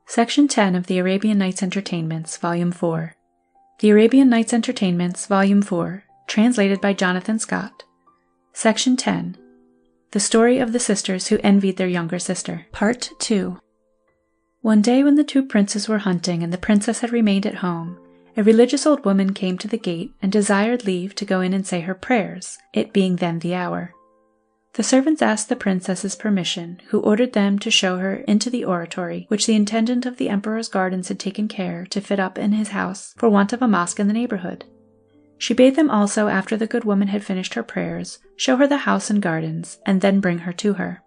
Section 10 of the Arabian Nights Entertainments, Volume 4. The Arabian Nights Entertainments, Volume 4, translated by Jonathan Scott. Section 10. The Story of the Sisters Who Envied Their Younger Sister. Part 2. One day when the two princes were hunting and the princess had remained at home, a religious old woman came to the gate and desired leave to go in and say her prayers, it being then the hour. The servants asked the princess's permission, who ordered them to show her into the oratory, which the intendant of the emperor's gardens had taken care to fit up in his house for want of a mosque in the neighborhood. She bade them also, after the good woman had finished her prayers, show her the house and gardens, and then bring her to her.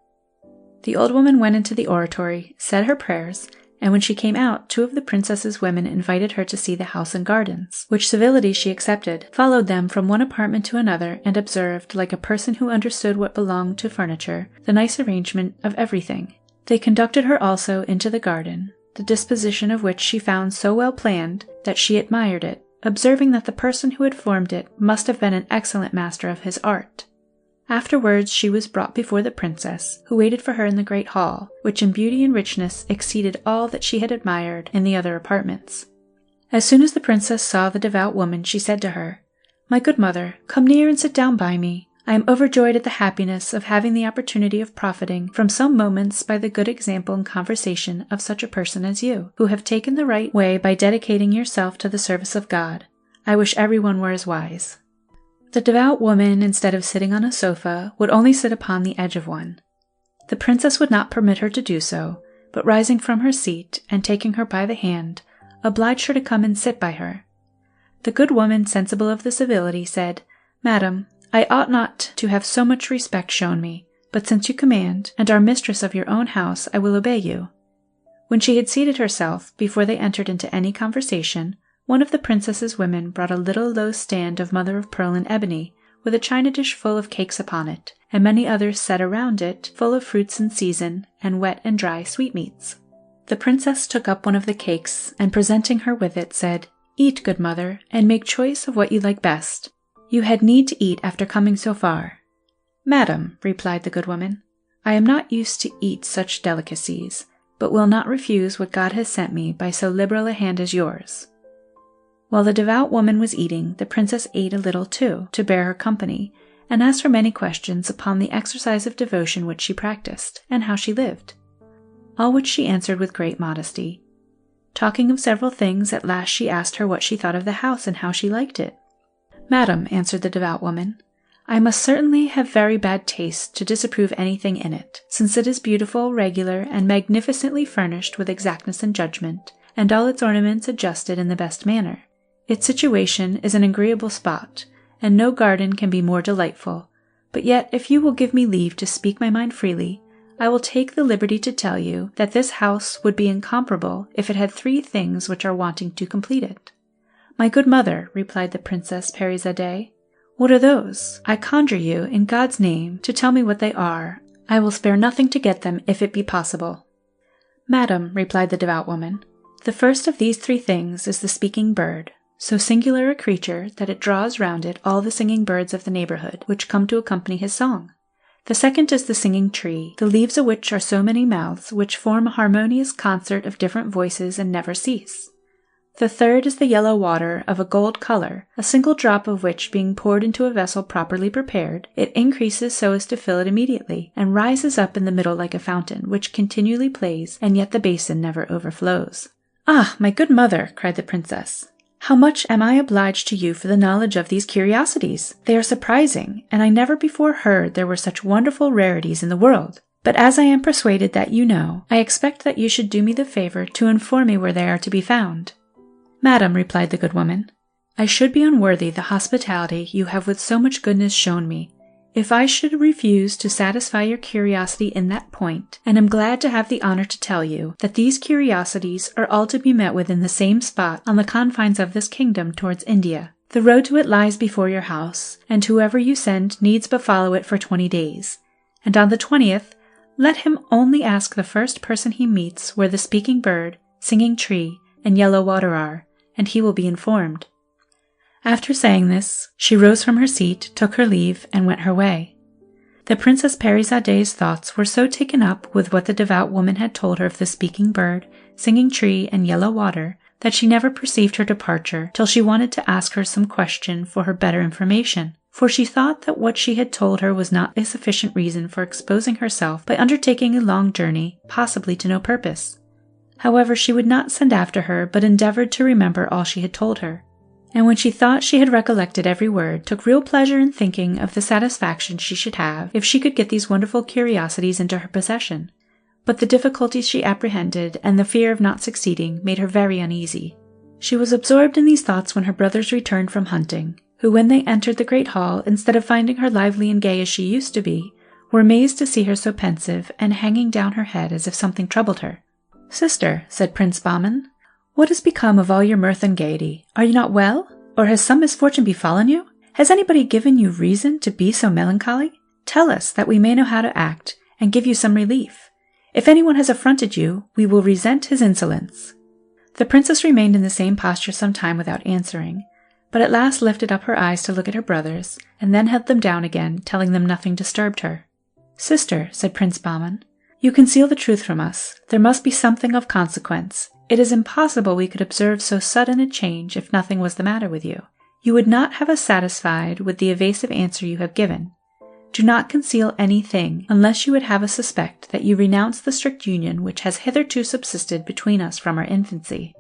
The old woman went into the oratory, said her prayers, and when she came out, 2 of the princess's women invited her to see the house and gardens, which civility she accepted, followed them from one apartment to another, and observed, like a person who understood what belonged to furniture, the nice arrangement of everything. They conducted her also into the garden, the disposition of which she found so well planned that she admired it, observing that the person who had formed it must have been an excellent master of his art. Afterwards she was brought before the princess, who waited for her in the great hall, which in beauty and richness exceeded all that she had admired in the other apartments. As soon as the princess saw the devout woman, she said to her, "My good mother, come near and sit down by me. I am overjoyed at the happiness of having the opportunity of profiting from some moments by the good example and conversation of such a person as you, who have taken the right way by dedicating yourself to the service of God. I wish everyone were as wise." The devout woman, instead of sitting on a sofa, would only sit upon the edge of one. The princess would not permit her to do so, but rising from her seat and taking her by the hand, obliged her to come and sit by her. The good woman, sensible of the civility, said, "Madam, I ought not to have so much respect shown me, but since you command, and are mistress of your own house, I will obey you." When she had seated herself, before they entered into any conversation, one of the princess's women brought a little low stand of mother-of-pearl and ebony, with a china dish full of cakes upon it, and many others set around it, full of fruits in season, and wet and dry sweetmeats. The princess took up one of the cakes, and presenting her with it, said, "Eat, good mother, and make choice of what you like best. You had need to eat after coming so far." "Madam," replied the good woman, "I am not used to eat such delicacies, but will not refuse what God has sent me by so liberal a hand as yours." While the devout woman was eating, the princess ate a little too, to bear her company, and asked her many questions upon the exercise of devotion which she practiced, and how she lived. All which she answered with great modesty. Talking of several things, at last she asked her what she thought of the house and how she liked it. "Madam," answered the devout woman, "I must certainly have very bad taste to disapprove anything in it, since it is beautiful, regular, and magnificently furnished with exactness and judgment, and all its ornaments adjusted in the best manner. Its situation is an agreeable spot, and no garden can be more delightful, but yet if you will give me leave to speak my mind freely, I will take the liberty to tell you that this house would be incomparable if it had 3 things which are wanting to complete it." "My good mother," replied the Princess Scheherazade, "what are those? I conjure you, in God's name, to tell me what they are. I will spare nothing to get them if it be possible." "Madam," replied the devout woman, "the first of these 3 things is the speaking bird, so singular a creature that it draws round it all the singing birds of the neighborhood, which come to accompany his song. The second is the singing tree, the leaves of which are so many mouths, which form a harmonious concert of different voices and never cease. The third is the yellow water of a gold color, a single drop of which being poured into a vessel properly prepared, it increases so as to fill it immediately, and rises up in the middle like a fountain, which continually plays, and yet the basin never overflows." "Ah, my good mother," cried the princess, "how much am I obliged to you for the knowledge of these curiosities! They are surprising, and I never before heard there were such wonderful rarities in the world. But as I am persuaded that you know, I expect that you should do me the favor to inform me where they are to be found." "Madam," replied the good woman, "I should be unworthy the hospitality you have with so much goodness shown me, if I should refuse to satisfy your curiosity in that point, and am glad to have the honor to tell you that these curiosities are all to be met with in the same spot on the confines of this kingdom towards India. The road to it lies before your house, and whoever you send needs but follow it for 20 days, and on the 20th let him only ask the first person he meets where the speaking bird, singing tree, and yellow water are, and he will be informed." After saying this, she rose from her seat, took her leave, and went her way. The Princess Scheherazade's thoughts were so taken up with what the devout woman had told her of the speaking bird, singing tree, and yellow water, that she never perceived her departure till she wanted to ask her some question for her better information, for she thought that what she had told her was not a sufficient reason for exposing herself by undertaking a long journey, possibly to no purpose. However, she would not send after her, but endeavored to remember all she had told her, and when she thought she had recollected every word, took real pleasure in thinking of the satisfaction she should have if she could get these wonderful curiosities into her possession. But the difficulties she apprehended and the fear of not succeeding made her very uneasy. She was absorbed in these thoughts when her brothers returned from hunting, who, when they entered the great hall, instead of finding her lively and gay as she used to be, were amazed to see her so pensive and hanging down her head as if something troubled her. "Sister," said Prince Bahman, "what has become of all your mirth and gaiety? Are you not well? Or has some misfortune befallen you? Has anybody given you reason to be so melancholy? Tell us, that we may know how to act, and give you some relief. If anyone has affronted you, we will resent his insolence." The princess remained in the same posture some time without answering, but at last lifted up her eyes to look at her brothers, and then held them down again, telling them nothing disturbed her. "Sister," said Prince Bahman, "you conceal the truth from us. There must be something of consequence. It is impossible we could observe so sudden a change if nothing was the matter with you. You would not have us satisfied with the evasive answer you have given. Do not conceal anything, unless you would have us suspect that you renounce the strict union which has hitherto subsisted between us from our infancy."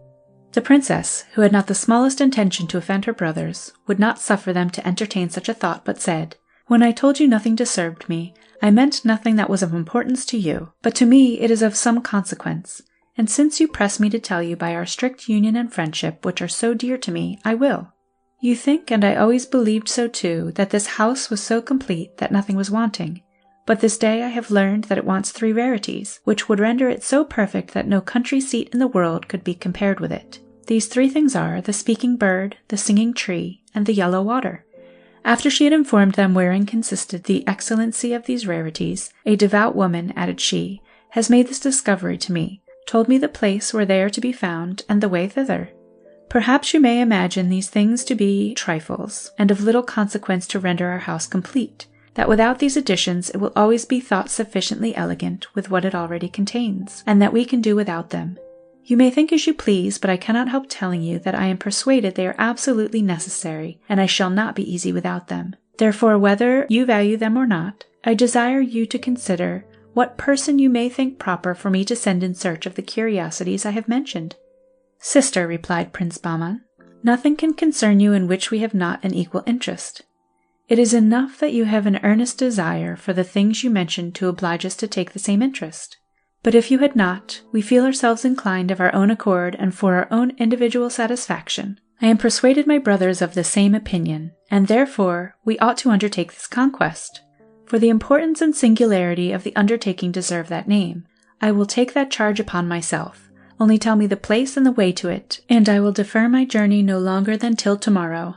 The princess, who had not the smallest intention to offend her brothers, would not suffer them to entertain such a thought, but said, "When I told you nothing disturbed me, I meant nothing that was of importance to you, but to me it is of some consequence. And since you press me to tell you by our strict union and friendship, which are so dear to me, I will. You think, and I always believed so too, that this house was so complete that nothing was wanting. But this day I have learned that it wants 3 rarities, which would render it so perfect that no country seat in the world could be compared with it. These 3 things are the speaking bird, the singing tree, and the yellow water." After she had informed them wherein consisted the excellency of these rarities, "A devout woman," added she, "has made this discovery to me, told me the place where they are to be found, and the way thither. Perhaps you may imagine these things to be trifles, and of little consequence to render our house complete, that without these additions it will always be thought sufficiently elegant with what it already contains, and that we can do without them. You may think as you please, but I cannot help telling you that I am persuaded they are absolutely necessary, and I shall not be easy without them. Therefore, whether you value them or not, I desire you to consider what person you may think proper for me to send in search of the curiosities I have mentioned." "Sister," replied Prince Bahman, "nothing can concern you in which we have not an equal interest. It is enough that you have an earnest desire for the things you mentioned to oblige us to take the same interest. But if you had not, we feel ourselves inclined of our own accord and for our own individual satisfaction. I am persuaded my brother is of the same opinion, and therefore we ought to undertake this conquest. For the importance and singularity of the undertaking deserve that name. I will take that charge upon myself. Only tell me the place and the way to it, and I will defer my journey no longer than till tomorrow."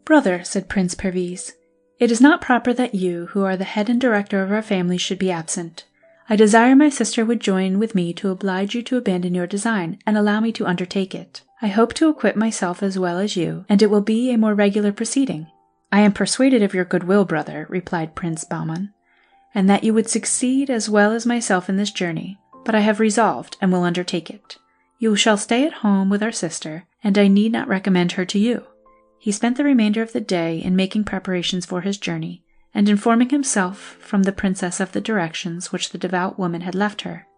"Brother," said Prince Perviz, "it is not proper that you, who are the head and director of our family, should be absent. I desire my sister would join with me to oblige you to abandon your design, and allow me to undertake it. I hope to acquit myself as well as you, and it will be a more regular proceeding." "I am persuaded of your goodwill, brother," replied Prince Bahman, "and that you would succeed as well as myself in this journey, but I have resolved and will undertake it. You shall stay at home with our sister, and I need not recommend her to you." He spent the remainder of the day in making preparations for his journey, and informing himself from the princess of the directions which the devout woman had left her.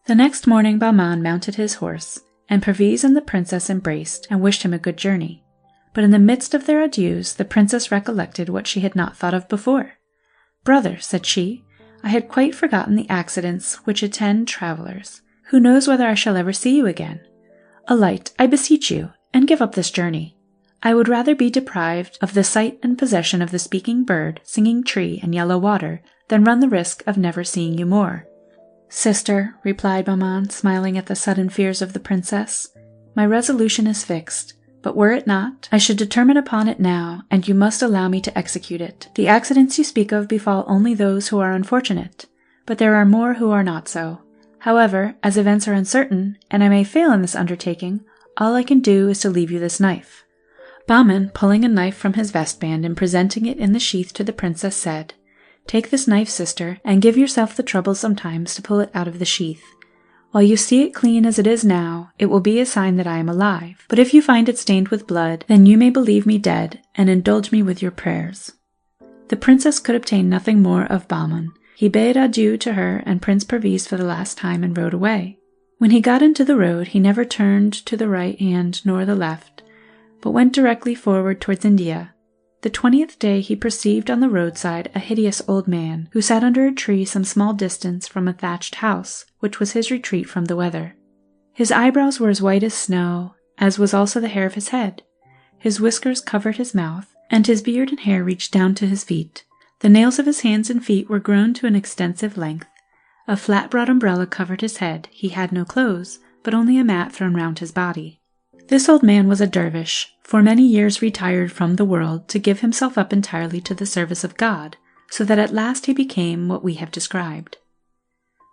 The next morning Bahman mounted his horse, and Perviz and the princess embraced and wished him a good journey. But in the midst of their adieus the princess recollected what she had not thought of before. "Brother," said she, "I had quite forgotten the accidents which attend travellers. Who knows whether I shall ever see you again? Alight, I beseech you, and give up this journey. I would rather be deprived of the sight and possession of the speaking bird, singing tree, and yellow water, than run the risk of never seeing you more." "Sister," replied Bahman, smiling at the sudden fears of the princess, "my resolution is fixed. But were it not, I should determine upon it now, and you must allow me to execute it. The accidents you speak of befall only those who are unfortunate, but there are more who are not so. However, as events are uncertain, and I may fail in this undertaking, all I can do is to leave you this knife." Bahman, pulling a knife from his vestband and presenting it in the sheath to the princess, said, Take this knife, sister, and give yourself the trouble sometimes to pull it out of the sheath. While you see it clean as it is now, it will be a sign that I am alive. But if you find it stained with blood, then you may believe me dead, and indulge me with your prayers." The princess could obtain nothing more of Bahman. He bade adieu to her and Prince Perviz for the last time and rode away. When he got into the road, he never turned to the right hand nor the left, but went directly forward towards India. The 20th day he perceived on the roadside a hideous old man, who sat under a tree some small distance from a thatched house, which was his retreat from the weather. His eyebrows were as white as snow, as was also the hair of his head. His whiskers covered his mouth, and his beard and hair reached down to his feet. The nails of his hands and feet were grown to an extensive length. A flat broad umbrella covered his head. He had no clothes, but only a mat thrown round his body. This old man was a dervish, for many years retired from the world to give himself up entirely to the service of God, so that at last he became what we have described.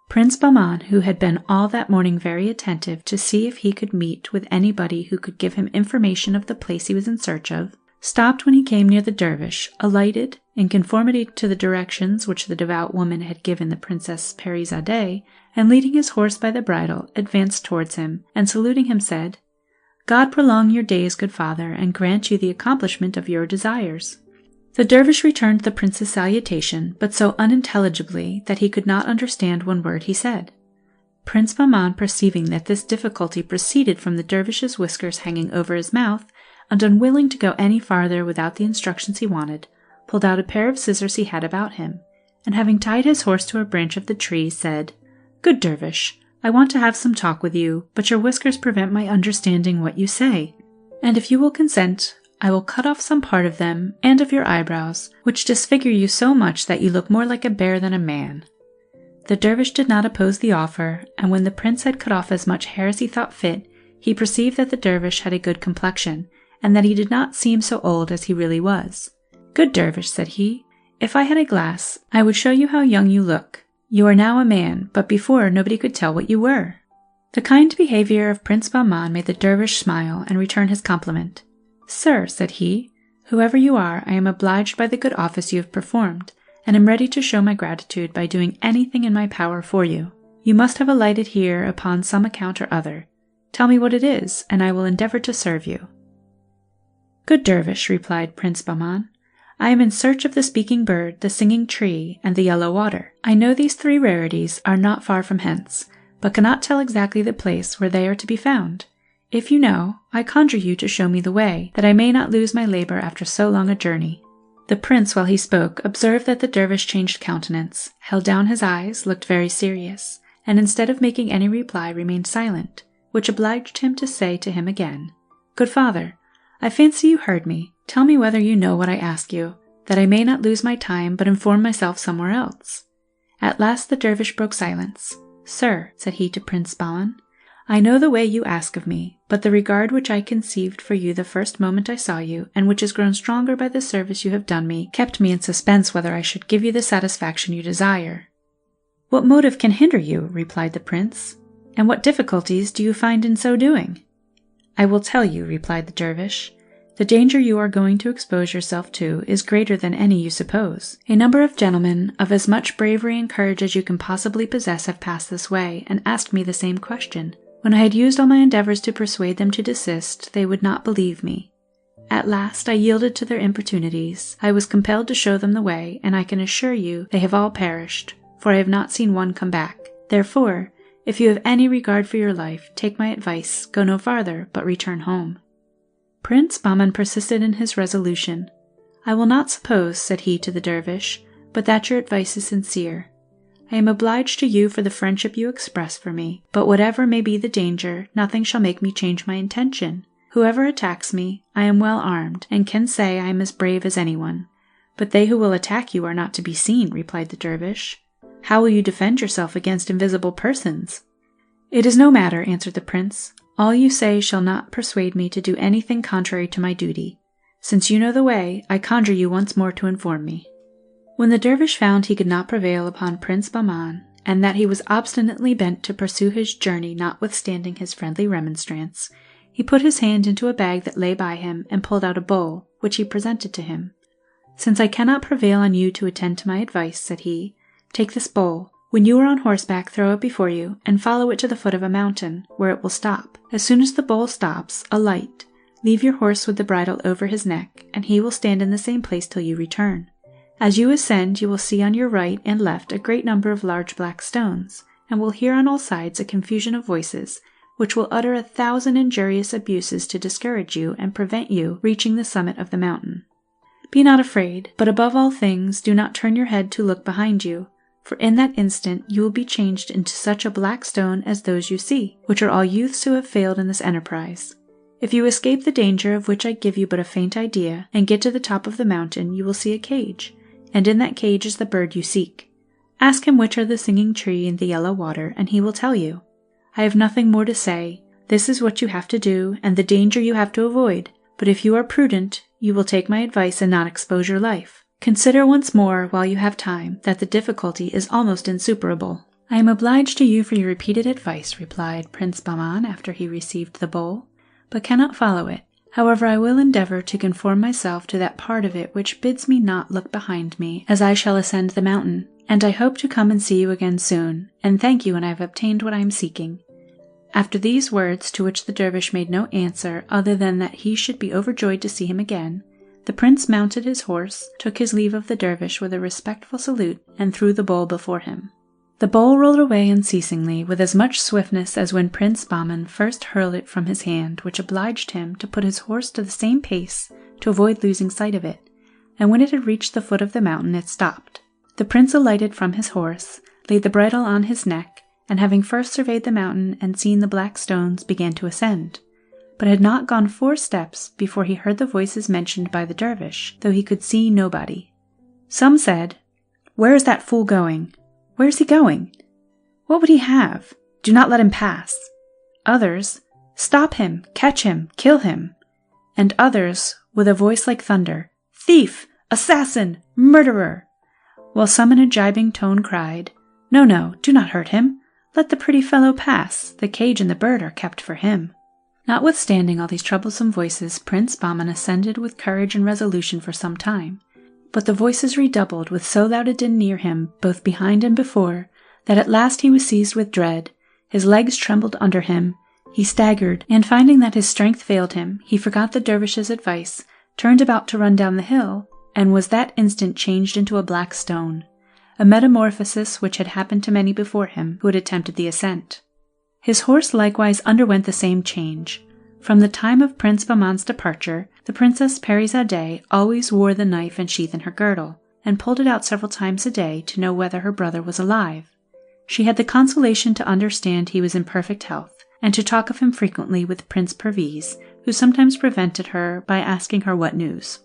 Prince Bahman, who had been all that morning very attentive to see if he could meet with anybody who could give him information of the place he was in search of, stopped when he came near the dervish, alighted, in conformity to the directions which the devout woman had given the Princess Scheherazade, and leading his horse by the bridle, advanced towards him, and saluting him said, "God prolong your days, good father, and grant you the accomplishment of your desires." The dervish returned the prince's salutation, but so unintelligibly that he could not understand one word he said. Prince Bahman, perceiving that this difficulty proceeded from the dervish's whiskers hanging over his mouth, and unwilling to go any farther without the instructions he wanted, pulled out a pair of scissors he had about him, and having tied his horse to a branch of the tree, said, "Good dervish, I want to have some talk with you, but your whiskers prevent my understanding what you say. And if you will consent, I will cut off some part of them and of your eyebrows, which disfigure you so much that you look more like a bear than a man." The dervish did not oppose the offer, and when the prince had cut off as much hair as he thought fit, he perceived that the dervish had a good complexion, and that he did not seem so old as he really was. "Good dervish," said he, "if I had a glass, I would show you how young you look. You are now a man, but before nobody could tell what you were." The kind behavior of Prince Bahman made the dervish smile and return his compliment. "Sir," said he, "whoever you are, I am obliged by the good office you have performed, and am ready to show my gratitude by doing anything in my power for you. You must have alighted here upon some account or other. Tell me what it is, and I will endeavor to serve you." "Good dervish," replied Prince Bahman, "I am in search of the speaking bird, the singing tree, and the yellow water. I know these three rarities are not far from hence, but cannot tell exactly the place where they are to be found. If you know, I conjure you to show me the way, that I may not lose my labor after so long a journey." The prince, while he spoke, observed that the dervish changed countenance, held down his eyes, looked very serious, and instead of making any reply remained silent, which obliged him to say to him again, "Good father, I fancy you heard me. Tell me whether you know what I ask you, that I may not lose my time but inform myself somewhere else." At last the dervish broke silence. "Sir," said he to Prince Bahman, "I know the way you ask of me, but the regard which I conceived for you the first moment I saw you, and which has grown stronger by the service you have done me, kept me in suspense whether I should give you the satisfaction you desire." "What motive can hinder you?" replied the prince, "and what difficulties do you find in so doing?" "I will tell you," replied the dervish. "The danger you are going to expose yourself to is greater than any you suppose. A number of gentlemen of as much bravery and courage as you can possibly possess have passed this way, and asked me the same question. When I had used all my endeavors to persuade them to desist, they would not believe me. At last I yielded to their importunities. I was compelled to show them the way, and I can assure you they have all perished, for I have not seen one come back. Therefore, if you have any regard for your life, take my advice, go no farther, but return home." Prince Bahman persisted in his resolution. "I will not suppose," said he to the dervish, "but that your advice is sincere. I am obliged to you for the friendship you express for me, but whatever may be the danger, nothing shall make me change my intention. Whoever attacks me, I am well armed, and can say I am as brave as anyone. But they who will attack you are not to be seen," replied the dervish. "How will you defend yourself against invisible persons?" "It is no matter," answered the prince. "All you say shall not persuade me to do anything contrary to my duty. Since you know the way, I conjure you once more to inform me." When the dervish found he could not prevail upon Prince Bahman, and that he was obstinately bent to pursue his journey notwithstanding his friendly remonstrance, he put his hand into a bag that lay by him and pulled out a bowl, which he presented to him. "Since I cannot prevail on you to attend to my advice," said he, "take this bowl. When you are on horseback, throw it before you, and follow it to the foot of a mountain, where it will stop. As soon as the bowl stops, alight. Leave your horse with the bridle over his neck, and he will stand in the same place till you return. As you ascend, you will see on your right and left a great number of large black stones, and will hear on all sides a confusion of voices, which will utter 1,000 injurious abuses to discourage you and prevent you reaching the summit of the mountain. Be not afraid, but above all things do not turn your head to look behind you, for in that instant you will be changed into such a black stone as those you see, which are all youths who have failed in this enterprise. If you escape the danger of which I give you but a faint idea, and get to the top of the mountain, you will see a cage, and in that cage is the bird you seek. Ask him which are the singing tree and the yellow water, and he will tell you. I have nothing more to say. This is what you have to do, and the danger you have to avoid. But if you are prudent, you will take my advice and not expose your life. Consider once more, while you have time, that the difficulty is almost insuperable." "I am obliged to you for your repeated advice," replied Prince Bahman after he received the bowl, "but cannot follow it. However, I will endeavor to conform myself to that part of it which bids me not look behind me as I shall ascend the mountain, and I hope to come and see you again soon, and thank you when I have obtained what I am seeking." After these words, to which the dervish made no answer other than that he should be overjoyed to see him again, the prince mounted his horse, took his leave of the dervish with a respectful salute, and threw the bowl before him. The bowl rolled away unceasingly, with as much swiftness as when Prince Bahman first hurled it from his hand, which obliged him to put his horse to the same pace to avoid losing sight of it, and when it had reached the foot of the mountain it stopped. The prince alighted from his horse, laid the bridle on his neck, and having first surveyed the mountain and seen the black stones, began to ascend, but had not gone 4 steps before he heard the voices mentioned by the dervish, though he could see nobody. Some said, "Where is that fool going? Where is he going? What would he have? Do not let him pass." Others, "Stop him, catch him, kill him." And others, with a voice like thunder, "Thief, assassin, murderer!" While some in a gibing tone cried, "No, no, do not hurt him. Let the pretty fellow pass. The cage and the bird are kept for him." Notwithstanding all these troublesome voices, Prince Bahman ascended with courage and resolution for some time, but the voices redoubled with so loud a din near him, both behind and before, that at last he was seized with dread, his legs trembled under him, he staggered, and finding that his strength failed him, he forgot the dervish's advice, turned about to run down the hill, and was that instant changed into a black stone, a metamorphosis which had happened to many before him who had attempted the ascent. His horse likewise underwent the same change. From the time of Prince Bahman's departure, the Princess Scheherazade always wore the knife and sheath in her girdle, and pulled it out several times a day to know whether her brother was alive. She had the consolation to understand he was in perfect health, and to talk of him frequently with Prince Perviz, who sometimes prevented her by asking her what news.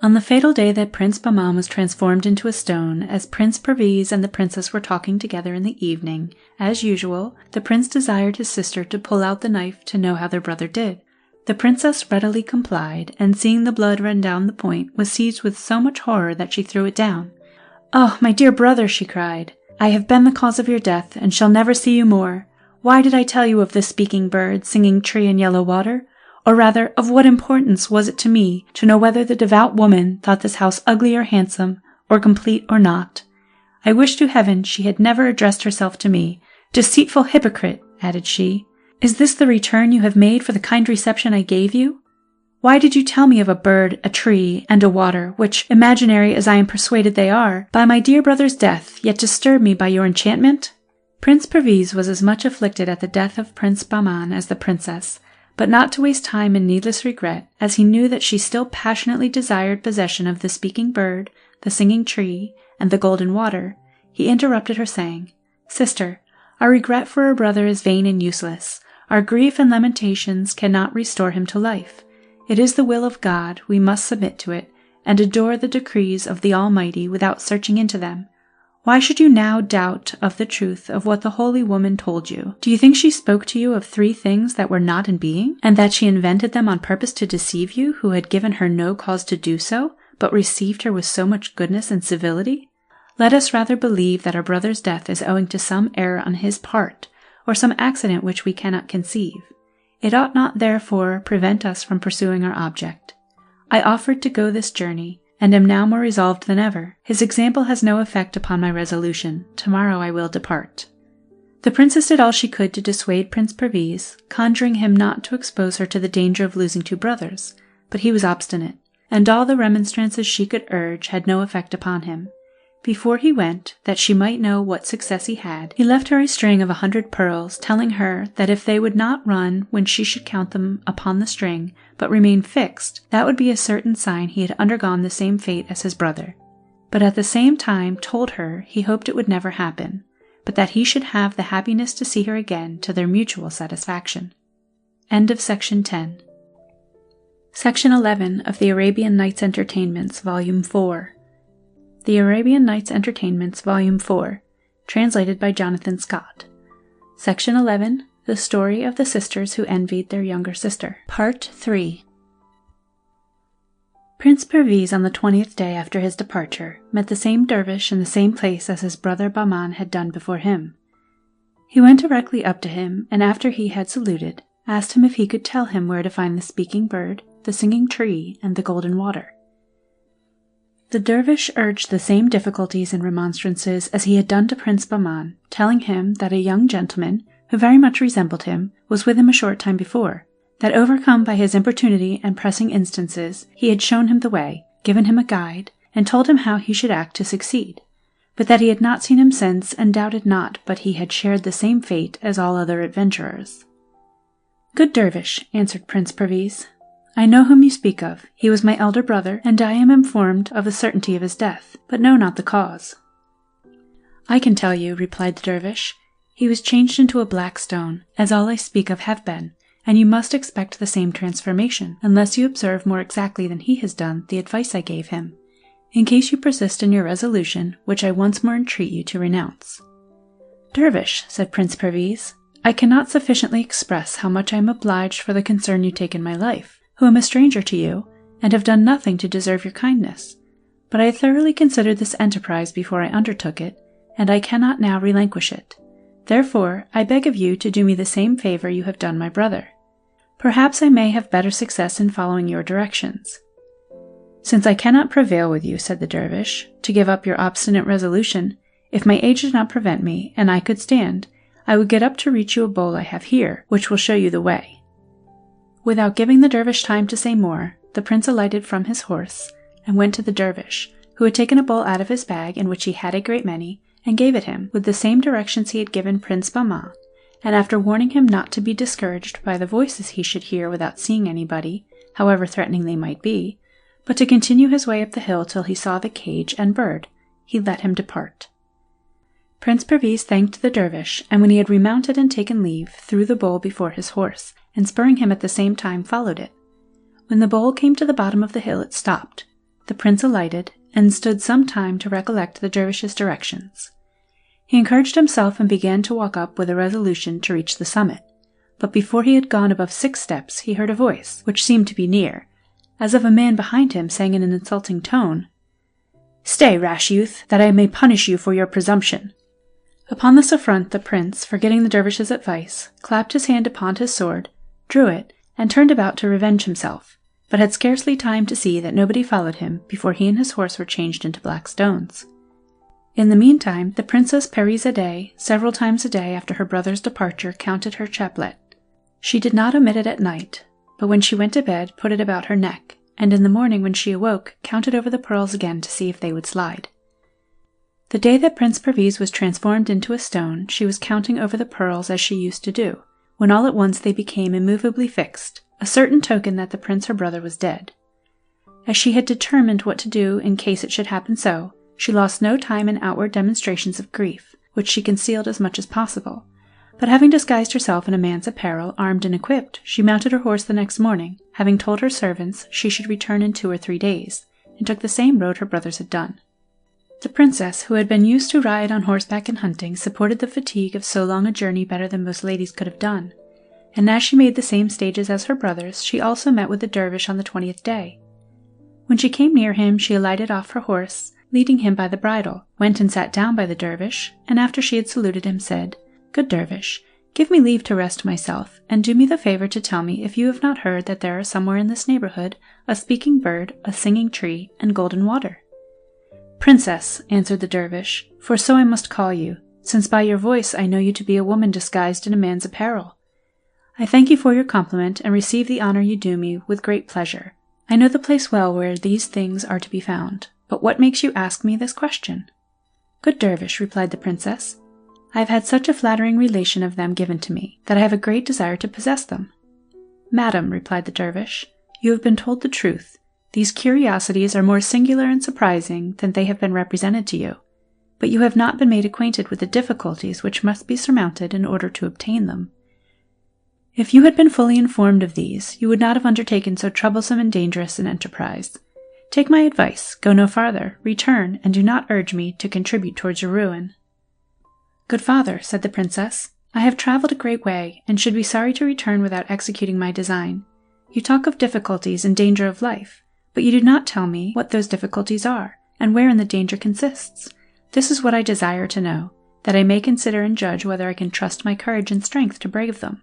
On the fatal day that Prince Bahman was transformed into a stone, as Prince Perviz and the princess were talking together in the evening, as usual, the prince desired his sister to pull out the knife to know how their brother did. The princess readily complied, and seeing the blood run down the point, was seized with so much horror that she threw it down. "Oh, my dear brother," she cried, "I have been the cause of your death, and shall never see you more. Why did I tell you of the speaking bird, singing tree, and yellow water? Or rather, of what importance was it to me to know whether the devout woman thought this house ugly or handsome, or complete or not? I wish to heaven she had never addressed herself to me. Deceitful hypocrite," added she, "is this the return you have made for the kind reception I gave you? Why did you tell me of a bird, a tree, and a water, which, imaginary as I am persuaded they are, by my dear brother's death, yet disturb me by your enchantment?" Prince Perviz was as much afflicted at the death of Prince Bahman as the princess, but not to waste time in needless regret, as he knew that she still passionately desired possession of the speaking bird, the singing tree, and the golden water, he interrupted her, saying, "Sister, our regret for our brother is vain and useless. Our grief and lamentations cannot restore him to life. It is the will of God, we must submit to it, and adore the decrees of the Almighty without searching into them. Why should you now doubt of the truth of what the holy woman told you? Do you think she spoke to you of 3 things that were not in being, and that she invented them on purpose to deceive you, who had given her no cause to do so, but received her with so much goodness and civility? Let us rather believe that our brother's death is owing to some error on his part, or some accident which we cannot conceive. It ought not, therefore, prevent us from pursuing our object. I offered to go this journey, and am now more resolved than ever. His example has no effect upon my resolution. Tomorrow I will depart." The princess did all she could to dissuade Prince Perviz, conjuring him not to expose her to the danger of losing 2 brothers, but he was obstinate, and all the remonstrances she could urge had no effect upon him. Before he went, that she might know what success he had, he left her a string of 100 pearls, telling her that if they would not run when she should count them upon the string, but remain fixed, that would be a certain sign he had undergone the same fate as his brother. But at the same time told her he hoped it would never happen, but that he should have the happiness to see her again to their mutual satisfaction. End of Section 10. Section 11 of the Arabian Nights Entertainments, Volume 4. The Arabian Nights Entertainments, Volume 4, translated by Jonathan Scott. Section 11, The Story of the Sisters Who Envied Their Younger Sister. Part 3. Prince Perviz, on the 20th day after his departure, met the same dervish in the same place as his brother Bahman had done before him. He went directly up to him, and after he had saluted, asked him if he could tell him where to find the speaking bird, the singing tree, and the golden water. The dervish urged the same difficulties and remonstrances as he had done to Prince Bahman, telling him that a young gentleman, who very much resembled him, was with him a short time before, that overcome by his importunity and pressing instances, he had shown him the way, given him a guide, and told him how he should act to succeed, but that he had not seen him since, and doubted not but he had shared the same fate as all other adventurers. "Good dervish," answered Prince Perviz, "I know whom you speak of. He was my elder brother, and I am informed of the certainty of his death, but know not the cause." "I can tell you," replied the dervish. "He was changed into a black stone, as all I speak of have been, and you must expect the same transformation, unless you observe more exactly than he has done the advice I gave him, in case you persist in your resolution, which I once more entreat you to renounce." "Dervish," said Prince Perviz, "I cannot sufficiently express how much I am obliged for the concern you take in my life, who am a stranger to you, and have done nothing to deserve your kindness. But I thoroughly considered this enterprise before I undertook it, and I cannot now relinquish it. Therefore, I beg of you to do me the same favor you have done my brother. Perhaps I may have better success in following your directions." "Since I cannot prevail with you," said the dervish, "to give up your obstinate resolution, if my age did not prevent me, and I could stand, I would get up to reach you a bowl I have here, which will show you the way." Without giving the dervish time to say more, the prince alighted from his horse, and went to the dervish, who had taken a bowl out of his bag in which he had a great many, and gave it him, with the same directions he had given Prince Bahman, and after warning him not to be discouraged by the voices he should hear without seeing anybody, however threatening they might be, but to continue his way up the hill till he saw the cage and bird, he let him depart. Prince Perviz thanked the dervish, and when he had remounted and taken leave, threw the bowl before his horse, and spurring him at the same time followed it. When the bowl came to the bottom of the hill it stopped. The prince alighted, and stood some time to recollect the dervish's directions. He encouraged himself and began to walk up with a resolution to reach the summit, but before he had gone above 6 steps he heard a voice, which seemed to be near, as of a man behind him saying in an insulting tone, "Stay, rash youth, that I may punish you for your presumption." Upon this affront the prince, forgetting the dervish's advice, clapped his hand upon his sword, drew it, and turned about to revenge himself, but had scarcely time to see that nobody followed him before he and his horse were changed into black stones. In the meantime, the Princess Scheherazade, several times a day after her brother's departure, counted her chaplet. She did not omit it at night, but when she went to bed put it about her neck, and in the morning when she awoke counted over the pearls again to see if they would slide. The day that Prince Perviz was transformed into a stone, she was counting over the pearls as she used to do, when all at once they became immovably fixed, a certain token that the prince her brother was dead. As she had determined what to do in case it should happen so, she lost no time in outward demonstrations of grief, which she concealed as much as possible, but having disguised herself in a man's apparel, armed and equipped, she mounted her horse the next morning, having told her servants she should return in 2 or 3 days, and took the same road her brothers had done. The princess, who had been used to ride on horseback and hunting, supported the fatigue of so long a journey better than most ladies could have done, and as she made the same stages as her brothers, she also met with the dervish on the 20th day. When she came near him, she alighted off her horse, leading him by the bridle, went and sat down by the dervish, and after she had saluted him said, "Good dervish, Give me leave to rest myself, and do me the favor to tell me if you have not heard that there are somewhere in this neighborhood a speaking bird, a singing tree, and golden water." "Princess," answered the dervish, "for so I must call you, since by your voice I know you to be a woman disguised in a man's apparel. I thank you for your compliment, and receive the honor you do me with great pleasure. I know the place well where these things are to be found, but what makes you ask me this question?" "Good dervish," replied the princess, "I have had such a flattering relation of them given to me, that I have a great desire to possess them." "Madam," replied the dervish, "you have been told the truth. These curiosities are more singular and surprising than they have been represented to you, but you have not been made acquainted with the difficulties which must be surmounted in order to obtain them. If you had been fully informed of these, you would not have undertaken so troublesome and dangerous an enterprise. Take my advice, go no farther, return, and do not urge me to contribute towards your ruin." "Good father," said the princess, "I have traveled a great way, and should be sorry to return without executing my design. You talk of difficulties and danger of life, but you do not tell me what those difficulties are, and wherein the danger consists. This is what I desire to know, that I may consider and judge whether I can trust my courage and strength to brave them."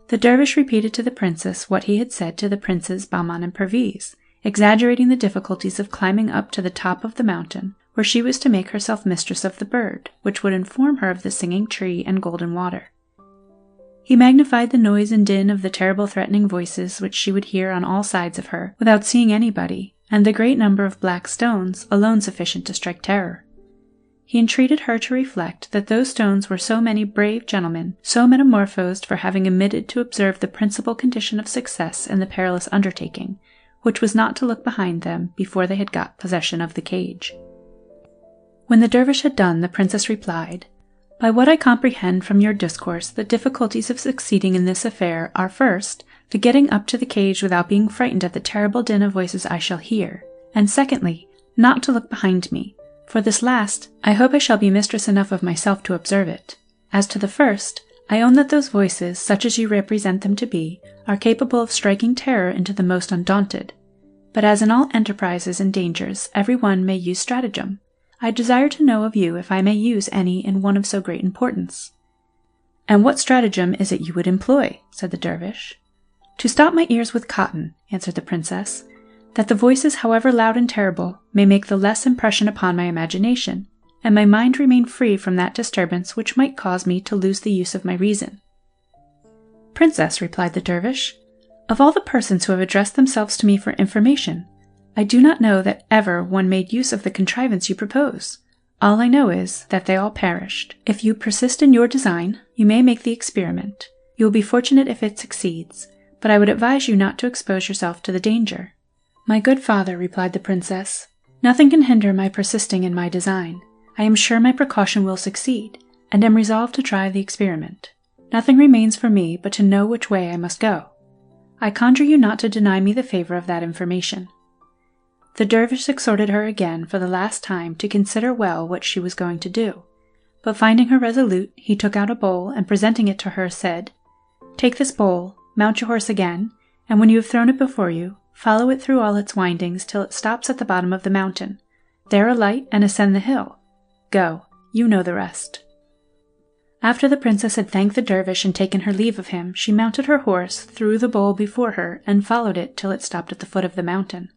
The dervish repeated to the princess what he had said to the princes Bahman and Perviz, exaggerating the difficulties of climbing up to the top of the mountain, where she was to make herself mistress of the bird, which would inform her of the singing tree and golden water. He magnified the noise and din of the terrible threatening voices which she would hear on all sides of her, without seeing anybody, and the great number of black stones, alone sufficient to strike terror. He entreated her to reflect that those stones were so many brave gentlemen, so metamorphosed for having omitted to observe the principal condition of success in the perilous undertaking, which was not to look behind them before they had got possession of the cage. When the dervish had done, the princess replied, "By what I comprehend from your discourse, the difficulties of succeeding in this affair are, first, the getting up to the cage without being frightened at the terrible din of voices I shall hear, and secondly, not to look behind me. For this last, I hope I shall be mistress enough of myself to observe it. As to the first, I own that those voices, such as you represent them to be, are capable of striking terror into the most undaunted. But as in all enterprises and dangers, every one may use stratagem. I desire to know of you if I may use any in one of so great importance." "And what stratagem is it you would employ?" said the dervish. "To stop my ears with cotton," answered the princess, "that the voices, however loud and terrible, may make the less impression upon my imagination, and my mind remain free from that disturbance which might cause me to lose the use of my reason." "Princess," replied the dervish, "of all the persons who have addressed themselves to me for information, I do not know that ever one made use of the contrivance you propose. All I know is that they all perished. If you persist in your design, you may make the experiment. You will be fortunate if it succeeds, but I would advise you not to expose yourself to the danger." "My good father," replied the princess, "nothing can hinder my persisting in my design. I am sure my precaution will succeed, and am resolved to try the experiment. Nothing remains for me but to know which way I must go. I conjure you not to deny me the favor of that information." The dervish exhorted her again for the last time to consider well what she was going to do, but finding her resolute, he took out a bowl, and presenting it to her, said, "Take this bowl, mount your horse again, and when you have thrown it before you, follow it through all its windings till it stops at the bottom of the mountain. There alight and ascend the hill. Go, you know the rest." After the princess had thanked the dervish and taken her leave of him, she mounted her horse, threw the bowl before her, and followed it till it stopped at the foot of the mountain.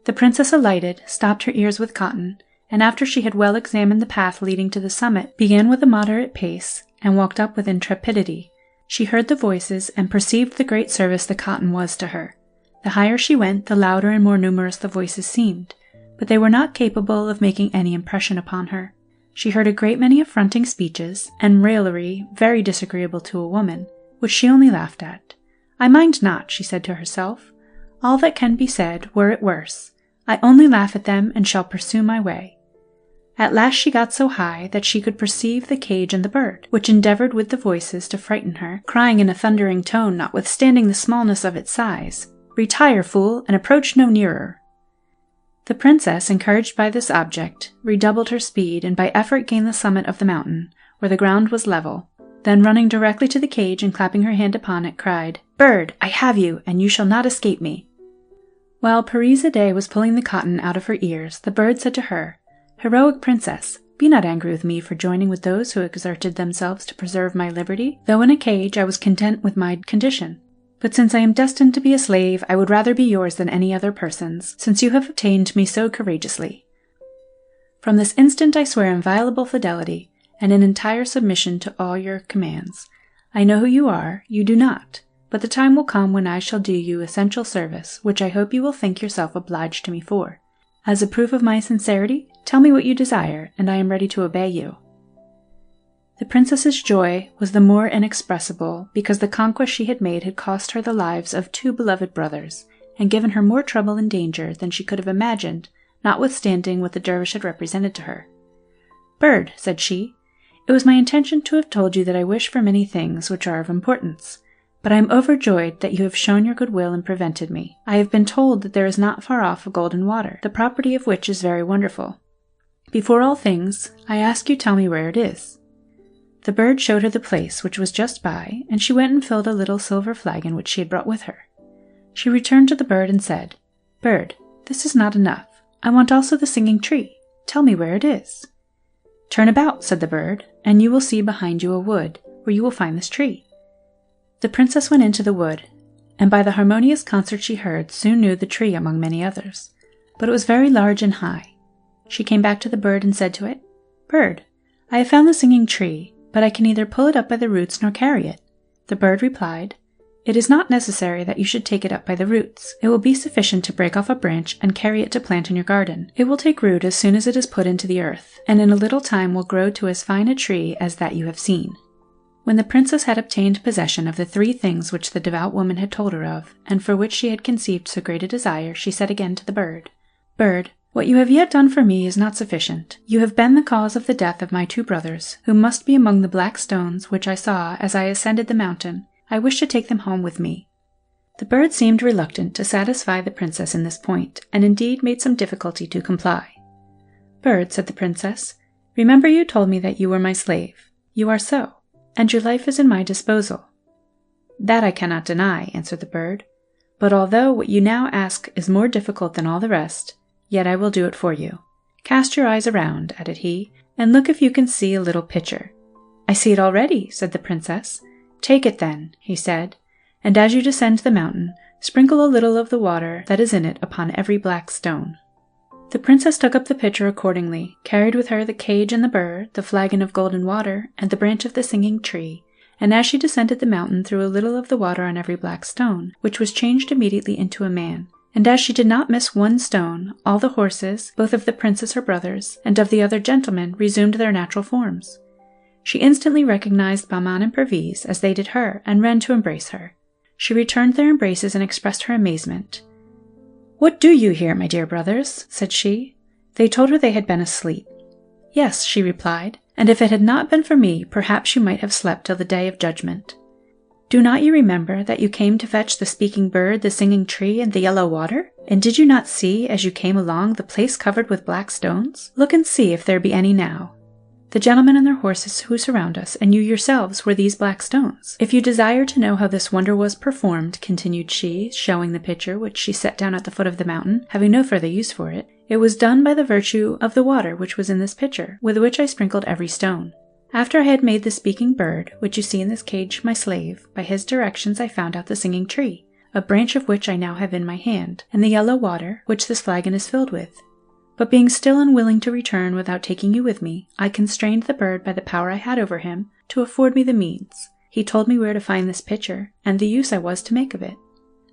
The princess alighted, stopped her ears with cotton, and after she had well examined the path leading to the summit, began with a moderate pace, and walked up with intrepidity. She heard the voices, and perceived the great service the cotton was to her. The higher she went, the louder and more numerous the voices seemed, but they were not capable of making any impression upon her. She heard a great many affronting speeches, and raillery very disagreeable to a woman, which she only laughed at. "I mind not," she said to herself, "all that can be said, were it worse. I only laugh at them, and shall pursue my way." At last she got so high that she could perceive the cage and the bird, which endeavored with the voices to frighten her, crying in a thundering tone, notwithstanding the smallness of its size, "Retire, fool, and approach no nearer." The princess, encouraged by this object, redoubled her speed, and by effort gained the summit of the mountain, where the ground was level. Then running directly to the cage and clapping her hand upon it, cried, "Bird, I have you, and you shall not escape me." While Scheherazade was pulling the cotton out of her ears, the bird said to her, "Heroic princess, Be not angry with me for joining with those who exerted themselves to preserve my liberty. Though in a cage, I was content with my condition. But since I am destined to be a slave, I would rather be yours than any other person's, since you have obtained me so courageously. From this instant I swear inviolable fidelity, and an entire submission to all your commands. I know who you are, you do not, but the time will come when I shall do you essential service, which I hope you will think yourself obliged to me for. As a proof of my sincerity, tell me what you desire, and I am ready to obey you." The princess's joy was the more inexpressible because the conquest she had made had cost her the lives of 2 beloved brothers, and given her more trouble and danger than she could have imagined, notwithstanding what the dervish had represented to her. "Bird," said she, "it was my intention to have told you that I wish for many things which are of importance, but I am overjoyed that you have shown your goodwill and prevented me. I have been told that there is not far off a golden water, the property of which is very wonderful. Before all things, I ask you tell me where it is." The bird showed her the place, which was just by, and she went and filled a little silver flagon which she had brought with her. She returned to the bird and said, "Bird, this is not enough. I want also the singing tree. Tell me where it is." "Turn about," said the bird, "and you will see behind you a wood, where you will find this tree." The princess went into the wood, and by the harmonious concert she heard soon knew the tree among many others. But it was very large and high. She came back to the bird and said to it, "Bird, I have found the singing tree, but I can neither pull it up by the roots nor carry it." The bird replied, "It is not necessary that you should take it up by the roots. It will be sufficient to break off a branch and carry it to plant in your garden. It will take root as soon as it is put into the earth, and in a little time will grow to as fine a tree as that you have seen." When the princess had obtained possession of the 3 things which the devout woman had told her of, and for which she had conceived so great a desire, she said again to the bird, "Bird, what you have yet done for me is not sufficient. You have been the cause of the death of my 2 brothers, who must be among the black stones which I saw as I ascended the mountain. I wish to take them home with me." The bird seemed reluctant to satisfy the princess in this point, and indeed made some difficulty to comply. "Bird," said the princess, "remember you told me that you were my slave. You are so, and your life is in my disposal." "That I cannot deny," answered the bird, "but although what you now ask is more difficult than all the rest, yet I will do it for you. Cast your eyes around," added he, "and look if you can see a little pitcher." "I see it already," said the princess. "Take it then," he said, "and as you descend the mountain, sprinkle a little of the water that is in it upon every black stone." The princess took up the pitcher accordingly, carried with her the cage and the bird, the flagon of golden water, and the branch of the singing tree, and as she descended the mountain threw a little of the water on every black stone, which was changed immediately into a man. And as she did not miss one stone, all the horses, both of the princess her brothers, and of the other gentlemen, resumed their natural forms. She instantly recognized Bahman and Perviz as they did her, and ran to embrace her. She returned their embraces and expressed her amazement. "What do you here, my dear brothers?" said she. They told her they had been asleep. "Yes," she replied, "and if it had not been for me, perhaps you might have slept till the day of judgment. Do not you remember that you came to fetch the speaking bird, the singing tree, and the yellow water? And did you not see, as you came along, the place covered with black stones? Look and see if there be any now. The gentlemen and their horses who surround us, and you yourselves, were these black stones. If you desire to know how this wonder was performed," continued she, showing the pitcher, which she set down at the foot of the mountain, having no further use for it, "it was done by the virtue of the water which was in this pitcher, with which I sprinkled every stone. After I had made the speaking bird, which you see in this cage, my slave, by his directions I found out the singing tree, a branch of which I now have in my hand, and the yellow water, which this flagon is filled with. But being still unwilling to return without taking you with me, I constrained the bird by the power I had over him to afford me the means. He told me where to find this pitcher, and the use I was to make of it."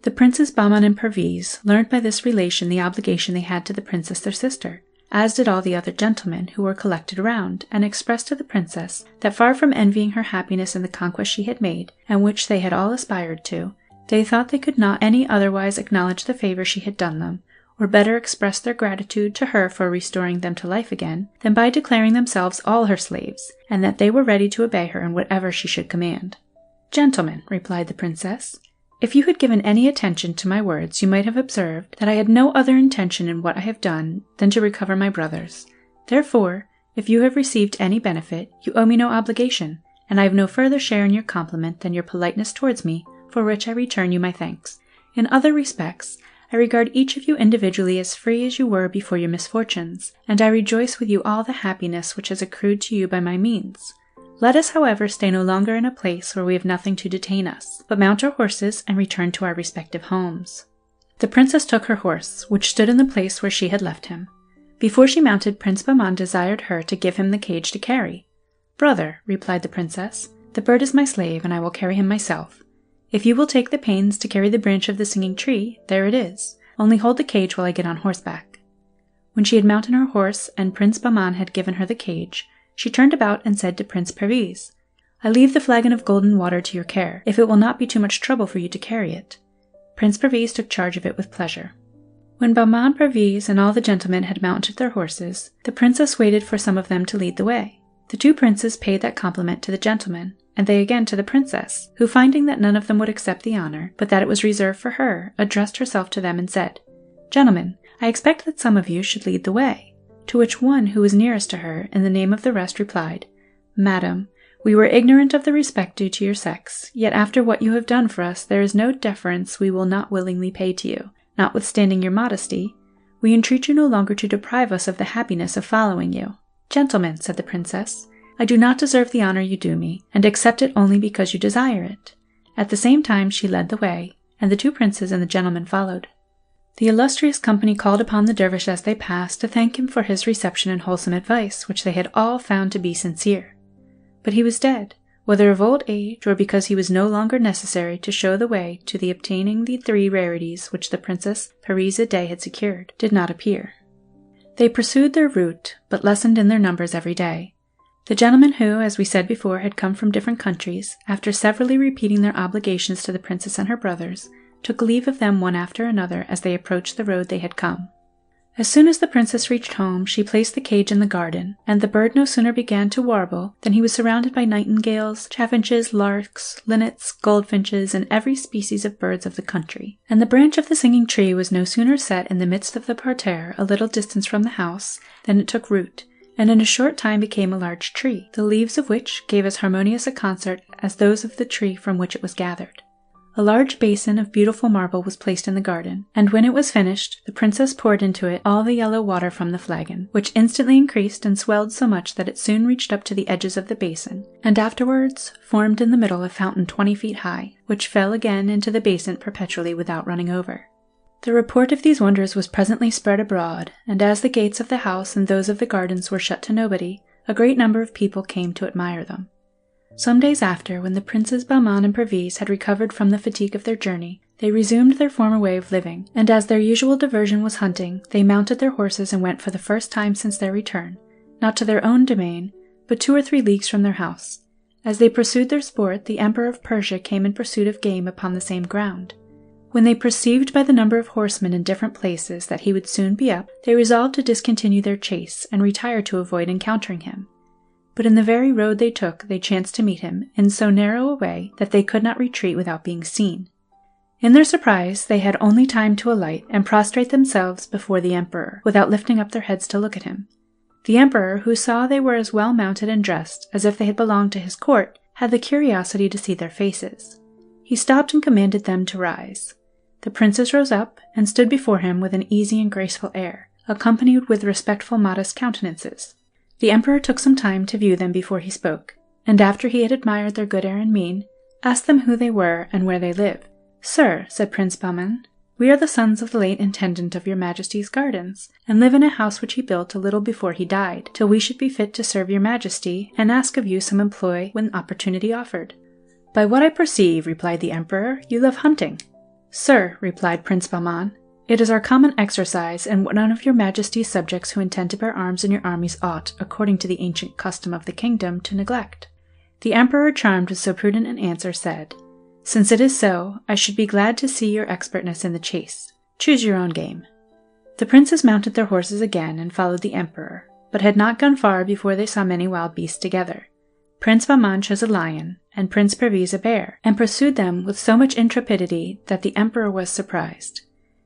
The Princes Bahman and Perviz learned by this relation the obligation they had to the princess their sister, as did all the other gentlemen who were collected around, and expressed to the princess that far from envying her happiness in the conquest she had made, and which they had all aspired to, they thought they could not any otherwise acknowledge the favor she had done them, or better express their gratitude to her for restoring them to life again, than by declaring themselves all her slaves, and that they were ready to obey her in whatever she should command. "Gentlemen," replied the princess, "if you had given any attention to my words, you might have observed that I had no other intention in what I have done than to recover my brothers. Therefore, if you have received any benefit, you owe me no obligation, and I have no further share in your compliment than your politeness towards me, for which I return you my thanks. In other respects, I regard each of you individually as free as you were before your misfortunes, and I rejoice with you all the happiness which has accrued to you by my means. Let us, however, stay no longer in a place where we have nothing to detain us, but mount our horses and return to our respective homes." The princess took her horse, which stood in the place where she had left him. Before she mounted, Prince Bahman desired her to give him the cage to carry. "Brother," replied the princess, "the bird is my slave, and I will carry him myself. If you will take the pains to carry the branch of the singing tree, there it is. Only hold the cage while I get on horseback." When she had mounted her horse and Prince Bahman had given her the cage, she turned about and said to Prince Perviz, "I leave the flagon of golden water to your care, if it will not be too much trouble for you to carry it." Prince Perviz took charge of it with pleasure. When Bahman, Perviz, and all the gentlemen had mounted their horses, the princess waited for some of them to lead the way. The two princes paid that compliment to the gentlemen, and they again to the princess, who, finding that none of them would accept the honor, but that it was reserved for her, addressed herself to them and said, "Gentlemen, I expect that some of you should lead the way." To which one who was nearest to her, in the name of the rest, replied, "Madam, we were ignorant of the respect due to your sex, yet after what you have done for us there is no deference we will not willingly pay to you. Notwithstanding your modesty, we entreat you no longer to deprive us of the happiness of following you." "Gentlemen," said the princess, "I do not deserve the honor you do me, and accept it only because you desire it." At the same time she led the way, and the two princes and the gentlemen followed. The illustrious company called upon the dervish as they passed to thank him for his reception and wholesome advice, which they had all found to be sincere. But he was dead, whether of old age or because he was no longer necessary to show the way to the obtaining the 3 rarities which the Princess Scheherazade had secured, did not appear. They pursued their route, but lessened in their numbers every day. The gentlemen who, as we said before, had come from different countries, after severally repeating their obligations to the princess and her brothers, took leave of them one after another as they approached the road they had come. As soon as the princess reached home, she placed the cage in the garden, and the bird no sooner began to warble than he was surrounded by nightingales, chaffinches, larks, linnets, goldfinches, and every species of birds of the country. And the branch of the singing tree was no sooner set in the midst of the parterre, a little distance from the house, than it took root, and in a short time became a large tree, the leaves of which gave as harmonious a concert as those of the tree from which it was gathered. A large basin of beautiful marble was placed in the garden, and when it was finished, the princess poured into it all the yellow water from the flagon, which instantly increased and swelled so much that it soon reached up to the edges of the basin, and afterwards formed in the middle a fountain 20 feet high, which fell again into the basin perpetually without running over. The report of these wonders was presently spread abroad, and as the gates of the house and those of the gardens were shut to nobody, a great number of people came to admire them. Some days after, when the Princes Bahman and Perviz had recovered from the fatigue of their journey, they resumed their former way of living, and as their usual diversion was hunting, they mounted their horses and went for the first time since their return, not to their own domain, but 2 or 3 leagues from their house. As they pursued their sport, the Emperor of Persia came in pursuit of game upon the same ground. When they perceived by the number of horsemen in different places that he would soon be up, they resolved to discontinue their chase and retire to avoid encountering him. But in the very road they took, they chanced to meet him, in so narrow a way that they could not retreat without being seen. In their surprise, they had only time to alight and prostrate themselves before the Emperor, without lifting up their heads to look at him. The Emperor, who saw they were as well mounted and dressed as if they had belonged to his court, had the curiosity to see their faces. He stopped and commanded them to rise. The princes rose up and stood before him with an easy and graceful air, accompanied with respectful, modest countenances. The Emperor took some time to view them before he spoke, and after he had admired their good air and mien, asked them who they were and where they lived. "Sir," said Prince Bahman, "we are the sons of the late intendant of your Majesty's gardens, and live in a house which he built a little before he died, till we should be fit to serve your Majesty and ask of you some employ when opportunity offered." "By what I perceive," replied the Emperor, "you love hunting." "Sir," replied Prince Bahman, "it is our common exercise, and what none of your Majesty's subjects who intend to bear arms in your armies ought, according to the ancient custom of the kingdom, to neglect." The Emperor, charmed with so prudent an answer, said, "Since it is so, I should be glad to see your expertness in the chase. Choose your own game." The princes mounted their horses again and followed the Emperor, but had not gone far before they saw many wild beasts together. Prince Bahman chose a lion, and Prince Perviz a bear, and pursued them with so much intrepidity that the Emperor was surprised.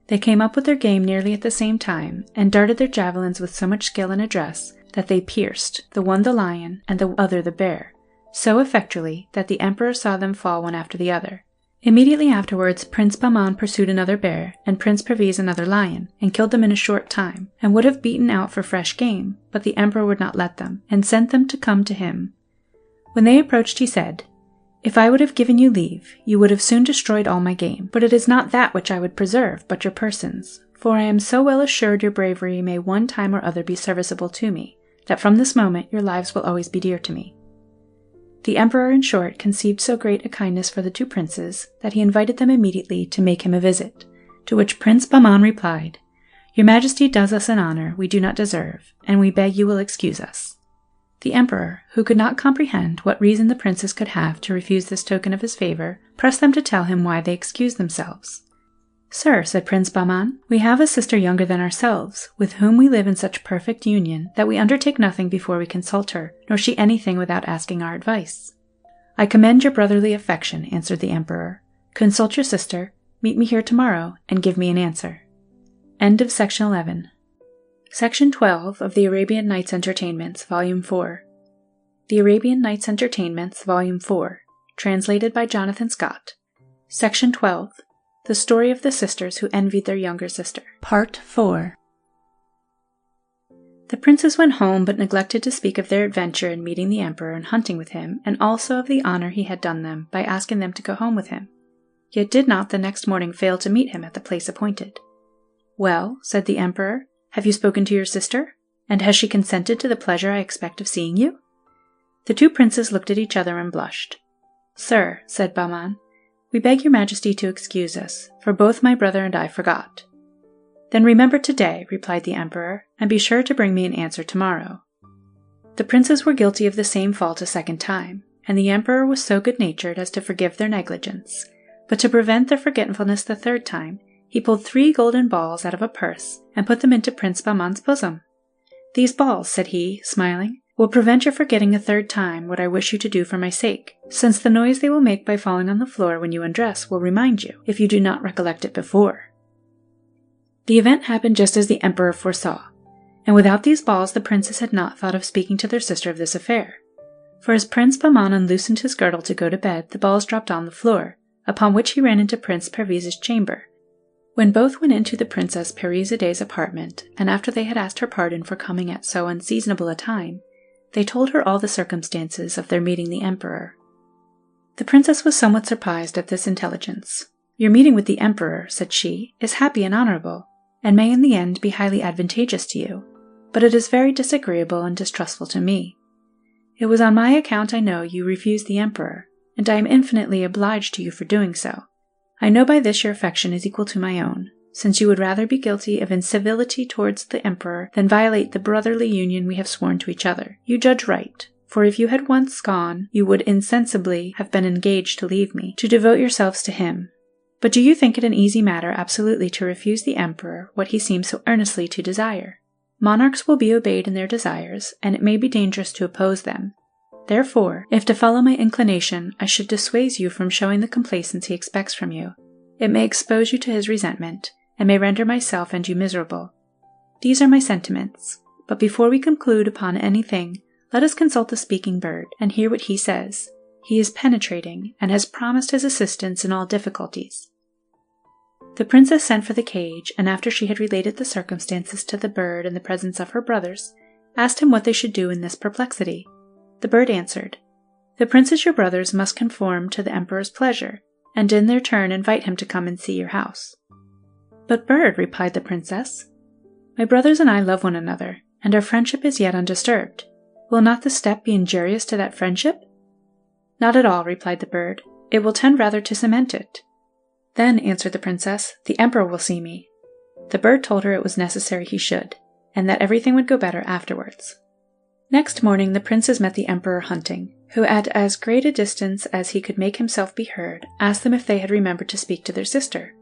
They came up with their game nearly at the same time, and darted their javelins with so much skill and address that they pierced, the one the lion and the other the bear, so effectually that the Emperor saw them fall one after the other. Immediately afterwards, Prince Bahman pursued another bear, and Prince Perviz another lion, and killed them in a short time, and would have beaten out for fresh game, but the emperor would not let them, and sent them to come to him. When they approached, he said, "If I would have given you leave, you would have soon destroyed all my game, but it is not that which I would preserve, but your persons, for I am so well assured your bravery may one time or other be serviceable to me, that from this moment your lives will always be dear to me." The emperor, in short, conceived so great a kindness for the two princes that he invited them immediately to make him a visit, to which Prince Bahman replied, "Your Majesty does us an honor we do not deserve, and we beg you will excuse us." The emperor, who could not comprehend what reason the princes could have to refuse this token of his favor, pressed them to tell him why they excused themselves. "Sir," said Prince Bahman, "we have a sister younger than ourselves, with whom we live in such perfect union that we undertake nothing before we consult her, nor she anything without asking our advice." "I commend your brotherly affection," answered the emperor. "Consult your sister, meet me here tomorrow, and give me an answer." End of Section 11. Section 12 of the Arabian Nights Entertainments, Volume 4. The Arabian Nights Entertainments, Volume 4, translated by Jonathan Scott. Section 12. The Story of the Sisters Who Envied Their Younger Sister. Part 4. The princes went home, but neglected to speak of their adventure in meeting the emperor and hunting with him, and also of the honor he had done them by asking them to go home with him, yet did not the next morning fail to meet him at the place appointed. "Well," said the emperor, "have you spoken to your sister? And has she consented to the pleasure I expect of seeing you?" The two princes looked at each other and blushed. "Sir," said Bahman, "we beg your Majesty to excuse us, for both my brother and I forgot." "Then remember today," replied the emperor, "and be sure to bring me an answer tomorrow." The princes were guilty of the same fault a second time, and the emperor was so good-natured as to forgive their negligence, but to prevent their forgetfulness the third time, he pulled 3 golden balls out of a purse and put them into Prince Bahman's bosom. "These balls," said he, smiling, "will prevent your forgetting a third time what I wish you to do for my sake, since the noise they will make by falling on the floor when you undress will remind you, if you do not recollect it before." The event happened just as the emperor foresaw, and without these balls the princes had not thought of speaking to their sister of this affair. For as Prince Bahman unloosened his girdle to go to bed, the balls dropped on the floor, upon which he ran into Prince Perviz's chamber. When both went into the Princess Scheherazade's apartment, and after they had asked her pardon for coming at so unseasonable a time, they told her all the circumstances of their meeting the emperor. The princess was somewhat surprised at this intelligence. "Your meeting with the emperor," said she, "is happy and honorable, and may in the end be highly advantageous to you, but it is very disagreeable and distrustful to me. It was on my account, I know, you refused the emperor, and I am infinitely obliged to you for doing so. I know by this your affection is equal to my own, since you would rather be guilty of incivility towards the emperor than violate the brotherly union we have sworn to each other. You judge right, for if you had once gone, you would insensibly have been engaged to leave me, to devote yourselves to him. But do you think it an easy matter absolutely to refuse the emperor what he seems so earnestly to desire? Monarchs will be obeyed in their desires, and it may be dangerous to oppose them. Therefore, if to follow my inclination I should dissuade you from showing the complaisance he expects from you, it may expose you to his resentment, and may render myself and you miserable. These are my sentiments, but before we conclude upon anything, let us consult the speaking bird, and hear what he says. He is penetrating, and has promised his assistance in all difficulties." The princess sent for the cage, and after she had related the circumstances to the bird in the presence of her brothers, asked him what they should do in this perplexity. The bird answered, "The princes your brothers must conform to the emperor's pleasure, and in their turn invite him to come and see your house." "But bird," replied the princess, "my brothers and I love one another, and our friendship is yet undisturbed. Will not this step be injurious to that friendship?" "Not at all," replied the bird. "It will tend rather to cement it." "Then," answered the princess, "the emperor will see me." The bird told her it was necessary he should, and that everything would go better afterwards. Next morning the princes met the emperor hunting, who at as great a distance as he could make himself be heard, asked them if they had remembered to speak to their sister.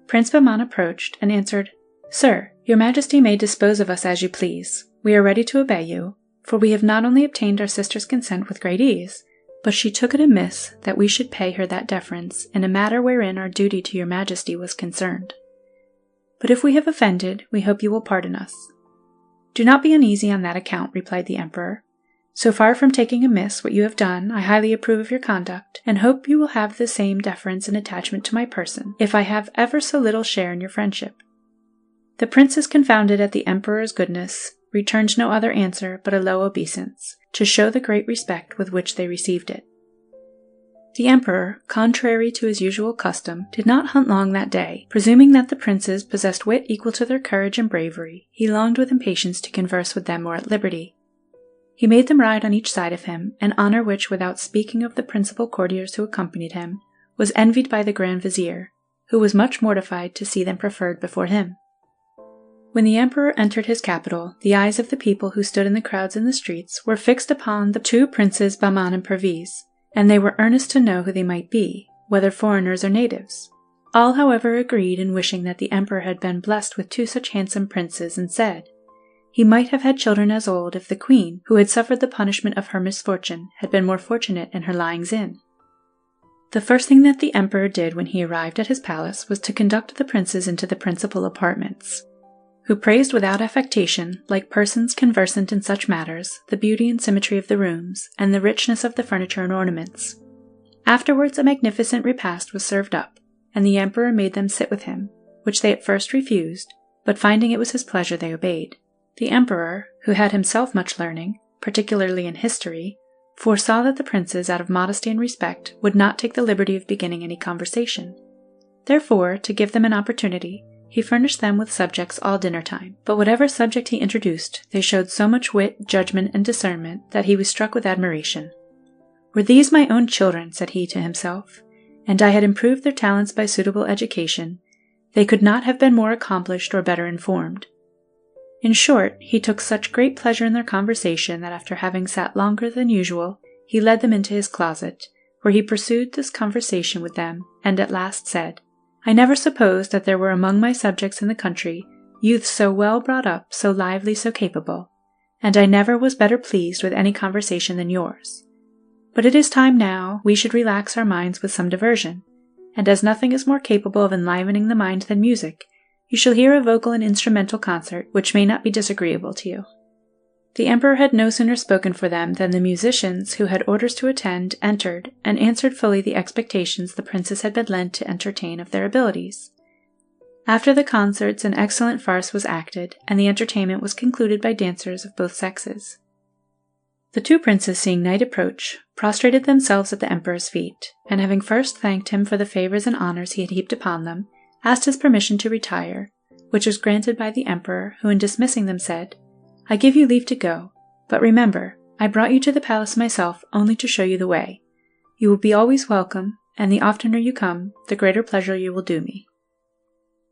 Prince Bahman approached, and answered, "Sir, your Majesty may dispose of us as you please. We are ready to obey you, for we have not only obtained our sister's consent with great ease, but she took it amiss that we should pay her that deference in a matter wherein our duty to your Majesty was concerned. But if we have offended, we hope you will pardon us." "Do not be uneasy on that account," replied the emperor. So far from taking amiss what you have done, I highly approve of your conduct, and hope you will have the same deference and attachment to my person, if I have ever so little share in your friendship." The princes, confounded at the emperor's goodness, returned no other answer but a low obeisance, to show the great respect with which they received it. The emperor, contrary to his usual custom, did not hunt long that day. Presuming that the princes possessed wit equal to their courage and bravery, he longed with impatience to converse with them more at liberty. He made them ride on each side of him, an honor which, without speaking of the principal courtiers who accompanied him, was envied by the Grand Vizier, who was much mortified to see them preferred before him. When the emperor entered his capital, the eyes of the people who stood in the crowds in the streets were fixed upon the two princes Bahman and Perviz, and they were earnest to know who they might be, whether foreigners or natives. All, however, agreed in wishing that the emperor had been blessed with two such handsome princes, and said, he might have had children as old if the queen, who had suffered the punishment of her misfortune, had been more fortunate in her lyings-in. The first thing that the emperor did when he arrived at his palace was to conduct the princes into the principal apartments, who praised without affectation, like persons conversant in such matters, the beauty and symmetry of the rooms, and the richness of the furniture and ornaments. Afterwards a magnificent repast was served up, and the emperor made them sit with him, which they at first refused, but finding it was his pleasure they obeyed. The emperor, who had himself much learning, particularly in history, foresaw that the princes, out of modesty and respect, would not take the liberty of beginning any conversation. Therefore, to give them an opportunity, he furnished them with subjects all dinner-time, but whatever subject he introduced, they showed so much wit, judgment, and discernment that he was struck with admiration. "Were these my own children," said he to himself, "and I had improved their talents by suitable education, they could not have been more accomplished or better informed." In short, he took such great pleasure in their conversation that after having sat longer than usual, he led them into his closet, where he pursued this conversation with them, and at last said, "I never supposed that there were among my subjects in the country youths so well brought up, so lively, so capable, and I never was better pleased with any conversation than yours. But it is time now we should relax our minds with some diversion, and as nothing is more capable of enlivening the mind than music, you shall hear a vocal and instrumental concert which may not be disagreeable to you." The emperor had no sooner spoken for them than the musicians, who had orders to attend, entered, and answered fully the expectations the princes had been led to entertain of their abilities. After the concerts an excellent farce was acted, and the entertainment was concluded by dancers of both sexes. The two princes, seeing night approach, prostrated themselves at the emperor's feet, and having first thanked him for the favors and honors he had heaped upon them, asked his permission to retire, which was granted by the emperor, who in dismissing them said, "I give you leave to go, but remember, I brought you to the palace myself only to show you the way. You will be always welcome, and the oftener you come, the greater pleasure you will do me."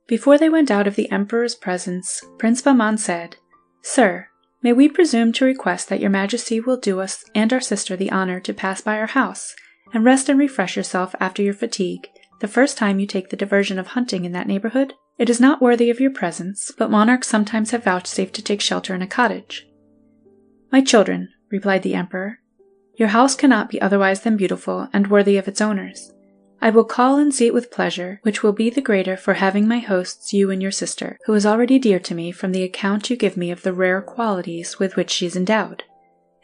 Before they went out of the emperor's presence, Prince Bahman said, "Sir, may we presume to request that your majesty will do us and our sister the honor to pass by our house, and rest and refresh yourself after your fatigue, the first time you take the diversion of hunting in that neighborhood? It is not worthy of your presence, but monarchs sometimes have vouchsafed to take shelter in a cottage." "My children," replied the emperor, "your house cannot be otherwise than beautiful and worthy of its owners. I will call and see it with pleasure, which will be the greater for having my hosts you and your sister, who is already dear to me from the account you give me of the rare qualities with which she is endowed.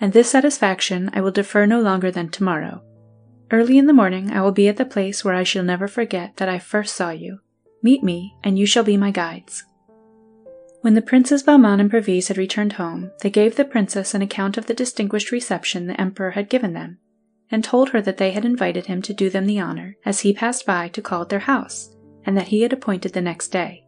And this satisfaction I will defer no longer than tomorrow. Early in the morning I will be at the place where I shall never forget that I first saw you. Meet me, and you shall be my guides." When the Princes Bahman and Perviz had returned home, they gave the princess an account of the distinguished reception the emperor had given them, and told her that they had invited him to do them the honor, as he passed by, to call at their house, and that he had appointed the next day.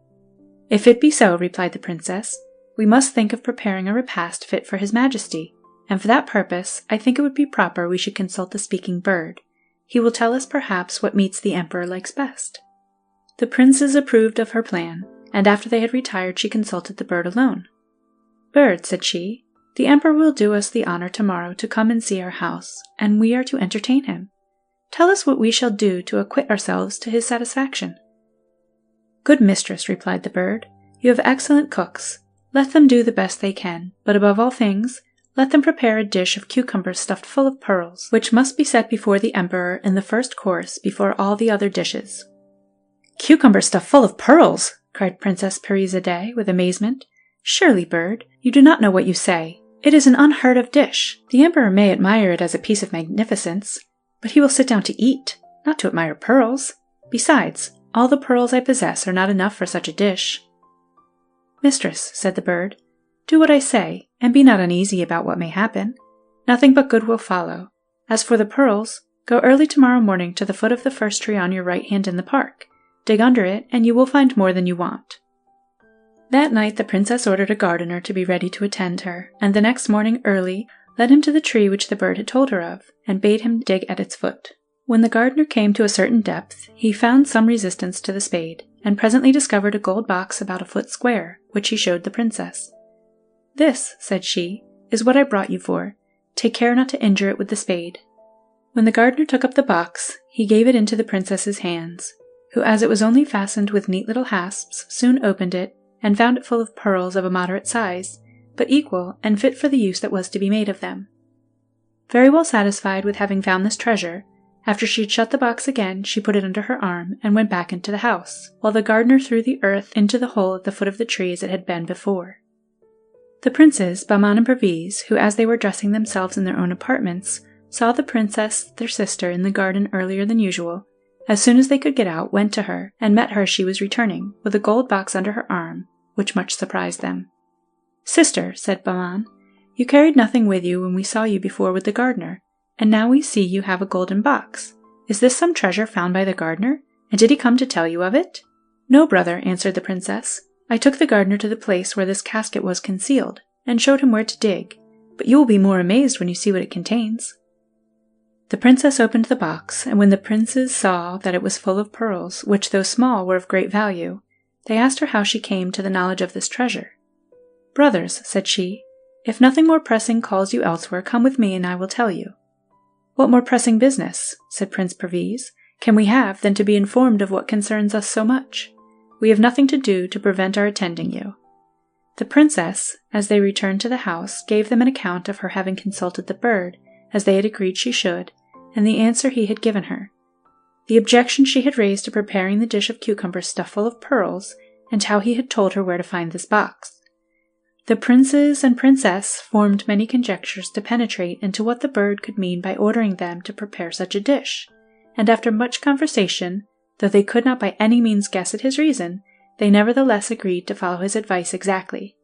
"If it be so," replied the princess, "we must think of preparing a repast fit for his majesty, and for that purpose I think it would be proper we should consult the speaking bird. He will tell us perhaps what meats the emperor likes best." The princes approved of her plan, and after they had retired she consulted the bird alone. "Bird," said she, "the emperor will do us the honor tomorrow to come and see our house, and we are to entertain him. Tell us what we shall do to acquit ourselves to his satisfaction." "Good mistress," replied the bird, "you have excellent cooks. Let them do the best they can, but above all things, let them prepare a dish of cucumbers stuffed full of pearls, which must be set before the emperor in the first course before all the other dishes." "Cucumbers stuffed full of pearls!" cried Princess Scheherazade with amazement. "Surely, bird, you do not know what you say. It is an unheard of dish. The emperor may admire it as a piece of magnificence, but he will sit down to eat, not to admire pearls. Besides, all the pearls I possess are not enough for such a dish." "Mistress," said the bird, "do what I say, and be not uneasy about what may happen. Nothing but good will follow. As for the pearls, go early tomorrow morning to the foot of the first tree on your right hand in the park. Dig under it, and you will find more than you want." That night the princess ordered a gardener to be ready to attend her, and the next morning early led him to the tree which the bird had told her of, and bade him dig at its foot. When the gardener came to a certain depth, he found some resistance to the spade, and presently discovered a gold box about a foot square, which he showed the princess. "This," said she, "is what I brought you for. Take care not to injure it with the spade." When the gardener took up the box, he gave it into the princess's hands, who, as it was only fastened with neat little hasps, soon opened it, and found it full of pearls of a moderate size, but equal and fit for the use that was to be made of them. Very well satisfied with having found this treasure, after she had shut the box again, she put it under her arm and went back into the house, while the gardener threw the earth into the hole at the foot of the tree as it had been before. The princes, Bahman and Perviz, who as they were dressing themselves in their own apartments, saw the princess, their sister, in the garden earlier than usual, as soon as they could get out, went to her, and met her as she was returning, with a gold box under her arm, which much surprised them. "Sister," said Bahman, "you carried nothing with you when we saw you before with the gardener, and now we see you have a golden box. Is this some treasure found by the gardener, and did he come to tell you of it?" "No, brother," answered the princess. "I took the gardener to the place where this casket was concealed, and showed him where to dig, but you will be more amazed when you see what it contains." The princess opened the box, and when the princes saw that it was full of pearls, which though small were of great value, they asked her how she came to the knowledge of this treasure. "Brothers," said she, "if nothing more pressing calls you elsewhere, come with me and I will tell you." "What more pressing business," said Prince Perviz, "can we have than to be informed of what concerns us so much? We have nothing to do to prevent our attending you." The princess, as they returned to the house, gave them an account of her having consulted the bird, as they had agreed she should, and the answer he had given her, the objection she had raised to preparing the dish of cucumbers stuffed full of pearls, and how he had told her where to find this box. The princes and princess formed many conjectures to penetrate into what the bird could mean by ordering them to prepare such a dish, and after much conversation, though they could not by any means guess at his reason, they nevertheless agreed to follow his advice exactly.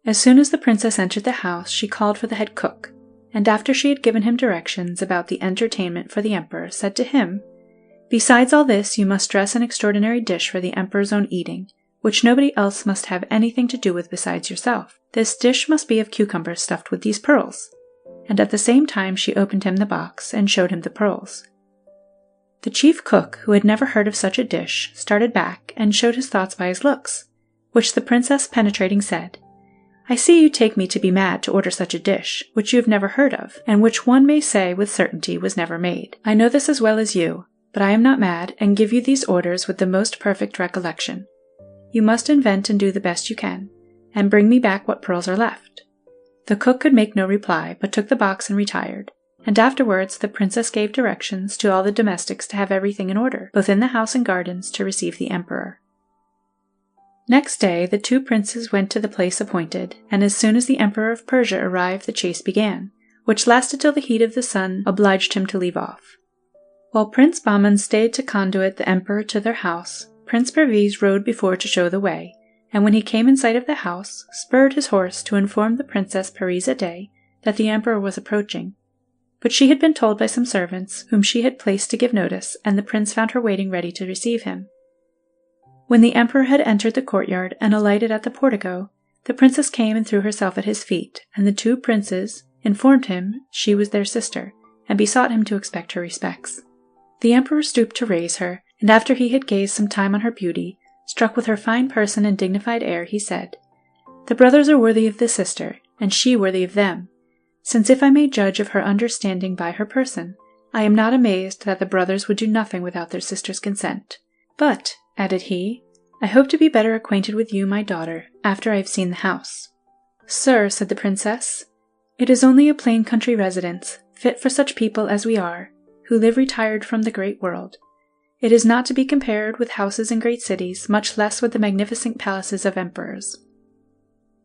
As soon as the princess entered the house, she called for the head cook, and after she had given him directions about the entertainment for the emperor, said to him, "Besides all this, you must dress an extraordinary dish for the emperor's own eating, which nobody else must have anything to do with besides yourself. This dish must be of cucumbers stuffed with these pearls." And at the same time she opened him the box and showed him the pearls. The chief cook, who had never heard of such a dish, started back and showed his thoughts by his looks, which the princess penetrating said, "I see you take me to be mad to order such a dish, which you have never heard of, and which one may say with certainty was never made. I know this as well as you, but I am not mad, and give you these orders with the most perfect recollection. You must invent and do the best you can, and bring me back what pearls are left." The cook could make no reply, but took the box and retired, and afterwards the princess gave directions to all the domestics to have everything in order, both in the house and gardens, to receive the emperor. Next day the two princes went to the place appointed, and as soon as the Emperor of Persia arrived the chase began, which lasted till the heat of the sun obliged him to leave off. While Prince Bahman stayed to conduit the emperor to their house, Prince Perviz rode before to show the way, and when he came in sight of the house, spurred his horse to inform the Princess Scheherazade that the emperor was approaching. But she had been told by some servants, whom she had placed to give notice, and the prince found her waiting ready to receive him. When the emperor had entered the courtyard and alighted at the portico, the princess came and threw herself at his feet, and the two princes informed him she was their sister, and besought him to expect her respects. The emperor stooped to raise her, and after he had gazed some time on her beauty, struck with her fine person and dignified air, he said, "The brothers are worthy of the sister, and she worthy of them, since if I may judge of her understanding by her person, I am not amazed that the brothers would do nothing without their sister's consent. But," added he, "I hope to be better acquainted with you, my daughter, after I have seen the house." "Sir," said the princess, "it is only a plain country residence, fit for such people as we are, who live retired from the great world. It is not to be compared with houses in great cities, much less with the magnificent palaces of emperors."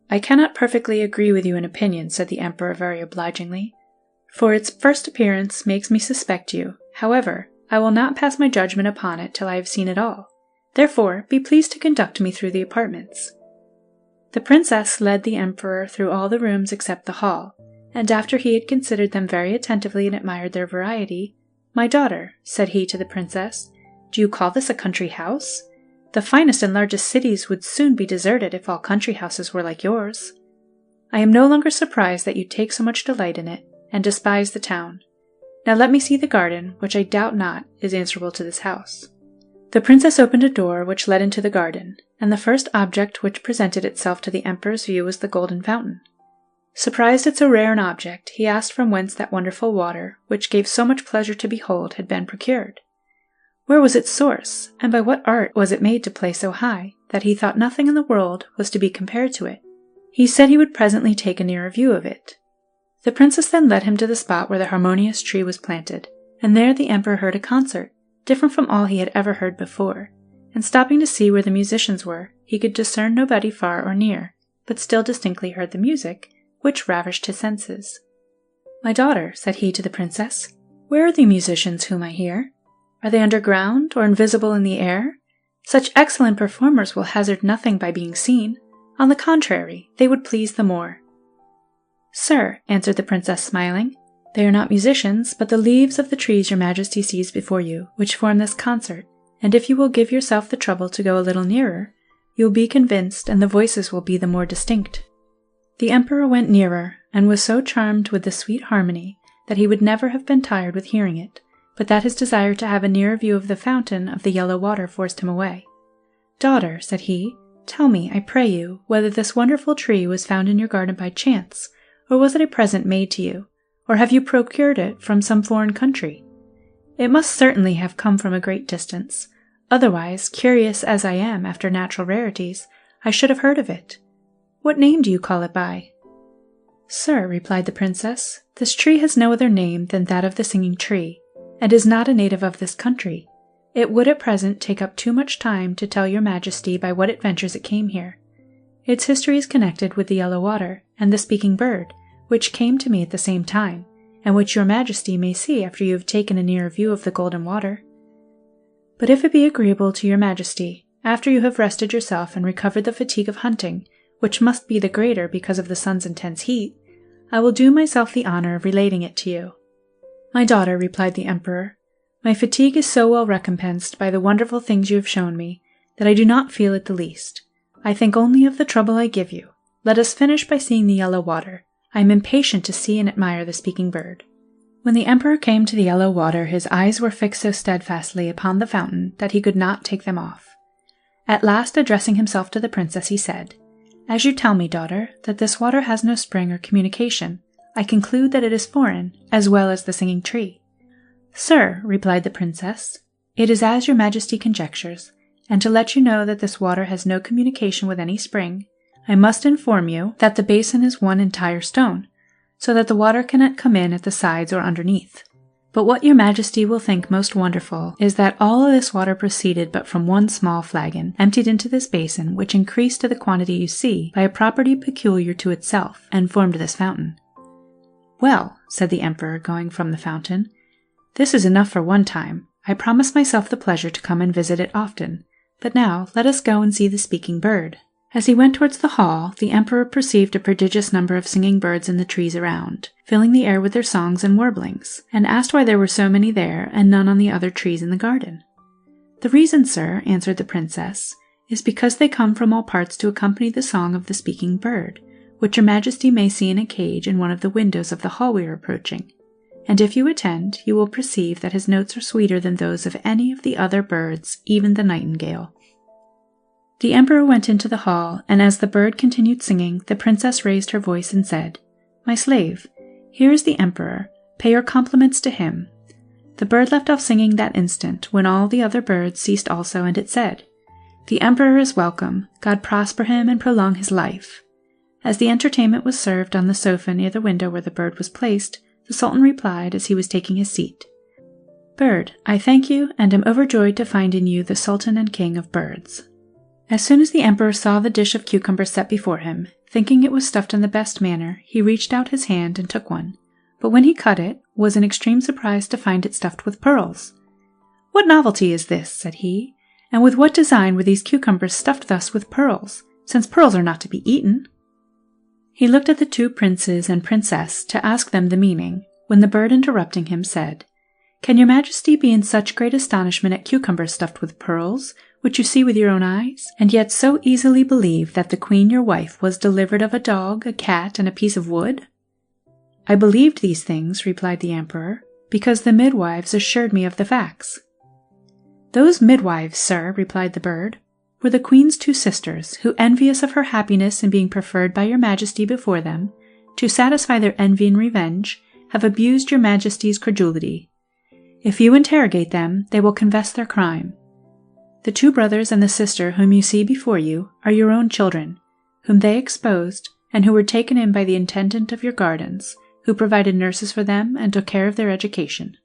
I cannot perfectly agree with you in opinion, said the Emperor very obligingly, for its first appearance makes me suspect you. However, I will not pass my judgment upon it till I have seen it all. Therefore, be pleased to conduct me through the apartments. The princess led the Emperor through all the rooms except the hall, and after he had considered them very attentively and admired their variety, "My daughter," said he to the princess, "do you call this a country house? The finest and largest cities would soon be deserted if all country houses were like yours. I am no longer surprised that you take so much delight in it, and despise the town. Now let me see the garden, which I doubt not is answerable to this house." The princess opened a door which led into the garden, and the first object which presented itself to the Emperor's view was the golden fountain. Surprised at so rare an object, he asked from whence that wonderful water, which gave so much pleasure to behold, had been procured. Where was its source, and by what art was it made to play so high, that he thought nothing in the world was to be compared to it? He said he would presently take a nearer view of it. The princess then led him to the spot where the harmonious tree was planted, and there the Emperor heard a concert, different from all he had ever heard before, and stopping to see where the musicians were, he could discern nobody far or near, but still distinctly heard the music, which ravished his senses. "My daughter," said he to the princess, "where are the musicians whom I hear? Are they underground, or invisible in the air? Such excellent performers will hazard nothing by being seen. On the contrary, they would please the more." "Sir," answered the princess, smiling, "they are not musicians, but the leaves of the trees your majesty sees before you, which form this concert, and if you will give yourself the trouble to go a little nearer, you will be convinced, and the voices will be the more distinct." The Emperor went nearer, and was so charmed with the sweet harmony that he would never have been tired with hearing it, but that his desire to have a nearer view of the fountain of the yellow water forced him away. "Daughter," said he, "tell me, I pray you, whether this wonderful tree was found in your garden by chance, or was it a present made to you, or have you procured it from some foreign country? It must certainly have come from a great distance. Otherwise, curious as I am after natural rarities, I should have heard of it. What name do you call it by?" "Sir," replied the princess, "this tree has no other name than that of the singing tree, and is not a native of this country. It would at present take up too much time to tell your majesty by what adventures it came here. Its history is connected with the yellow water and the speaking bird, which came to me at the same time, and which your majesty may see after you have taken a nearer view of the golden water. But if it be agreeable to your majesty, after you have rested yourself and recovered the fatigue of hunting, which must be the greater because of the sun's intense heat, I will do myself the honor of relating it to you." "My daughter," replied the Emperor, "my fatigue is so well recompensed by the wonderful things you have shown me, that I do not feel it the least. I think only of the trouble I give you. Let us finish by seeing the yellow water. I am impatient to see and admire the speaking bird." When the Emperor came to the yellow water, his eyes were fixed so steadfastly upon the fountain that he could not take them off. At last, addressing himself to the princess, he said, "As you tell me, daughter, that this water has no spring or communication, I conclude that it is foreign, as well as the singing tree." "Sir," replied the princess, "it is as your majesty conjectures, and to let you know that this water has no communication with any spring, I must inform you that the basin is one entire stone, so that the water cannot come in at the sides or underneath. But what your majesty will think most wonderful is that all of this water proceeded but from one small flagon, emptied into this basin, which increased to the quantity you see by a property peculiar to itself, and formed this fountain." "Well," said the Emperor, going from the fountain, "this is enough for one time. I promise myself the pleasure to come and visit it often. But now let us go and see the speaking bird." As he went towards the hall, the Emperor perceived a prodigious number of singing birds in the trees around, filling the air with their songs and warblings, and asked why there were so many there and none on the other trees in the garden. "The reason, sir," answered the princess, "is because they come from all parts to accompany the song of the speaking bird, which your majesty may see in a cage in one of the windows of the hall we are approaching. And if you attend, you will perceive that his notes are sweeter than those of any of the other birds, even the nightingale." The Emperor went into the hall, and as the bird continued singing, the princess raised her voice and said, "My slave, here is the Emperor. Pay your compliments to him." The bird left off singing that instant, when all the other birds ceased also, and it said, "The Emperor is welcome. God prosper him and prolong his life." As the entertainment was served on the sofa near the window where the bird was placed, the Sultan replied as he was taking his seat, "Bird, I thank you and am overjoyed to find in you the Sultan and King of birds." As soon as the emperor saw the dish of cucumbers set before him, thinking it was stuffed in the best manner, he reached out his hand and took one, but when he cut it, was in extreme surprise to find it stuffed with pearls. "What novelty is this?" said he, "and with what design were these cucumbers stuffed thus with pearls, since pearls are not to be eaten?" He looked at the two princes and princess to ask them the meaning, when the bird, interrupting him, said, "Can your majesty be in such great astonishment at cucumbers stuffed with pearls, which you see with your own eyes, and yet so easily believe that the queen your wife was delivered of a dog, a cat, and a piece of wood?" "I believed these things," replied the emperor, "because the midwives assured me of the facts." "Those midwives, sir," replied the bird, "were the queen's two sisters, who, envious of her happiness in being preferred by your majesty before them, to satisfy their envy and revenge, have abused your majesty's credulity. If you interrogate them, they will confess their crime. The two brothers and the sister whom you see before you are your own children, whom they exposed, and who were taken in by the intendant of your gardens, who provided nurses for them and took care of their education."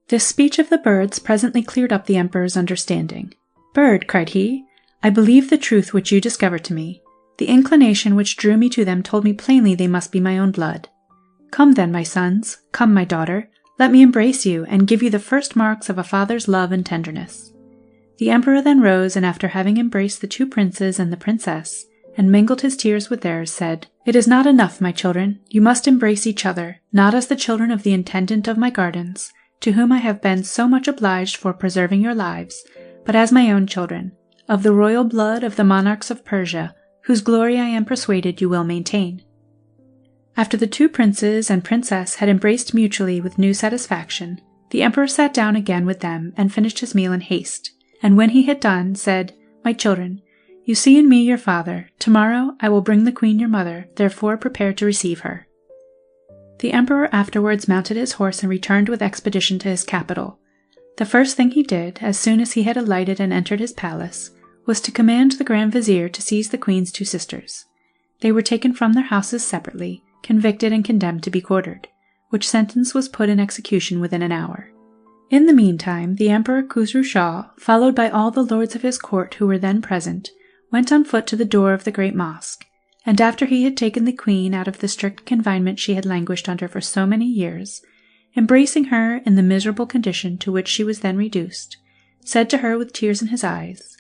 This speech of the bird's presently cleared up the emperor's understanding. "Bird," cried he, "I believe the truth which you discovered to me. The inclination which drew me to them told me plainly they must be my own blood. Come then, my sons, come, my daughter, let me embrace you and give you the first marks of a father's love and tenderness." The emperor then rose, and after having embraced the two princes and the princess, and mingled his tears with theirs, said, "It is not enough, my children, you must embrace each other, not as the children of the intendant of my gardens, to whom I have been so much obliged for preserving your lives, but as my own children, of the royal blood of the monarchs of Persia, whose glory I am persuaded you will maintain." After the two princes and princess had embraced mutually with new satisfaction, the emperor sat down again with them and finished his meal in haste, and when he had done, said, "My children, you see in me your father. Tomorrow I will bring the queen your mother, therefore prepare to receive her." The emperor afterwards mounted his horse and returned with expedition to his capital. The first thing he did, as soon as he had alighted and entered his palace, was to command the grand vizier to seize the queen's two sisters. They were taken from their houses separately, convicted and condemned to be quartered, which sentence was put in execution within an hour. In the meantime, the Emperor Khusru Shah, followed by all the lords of his court who were then present, went on foot to the door of the great mosque, and after he had taken the queen out of the strict confinement she had languished under for so many years, embracing her in the miserable condition to which she was then reduced, said to her with tears in his eyes,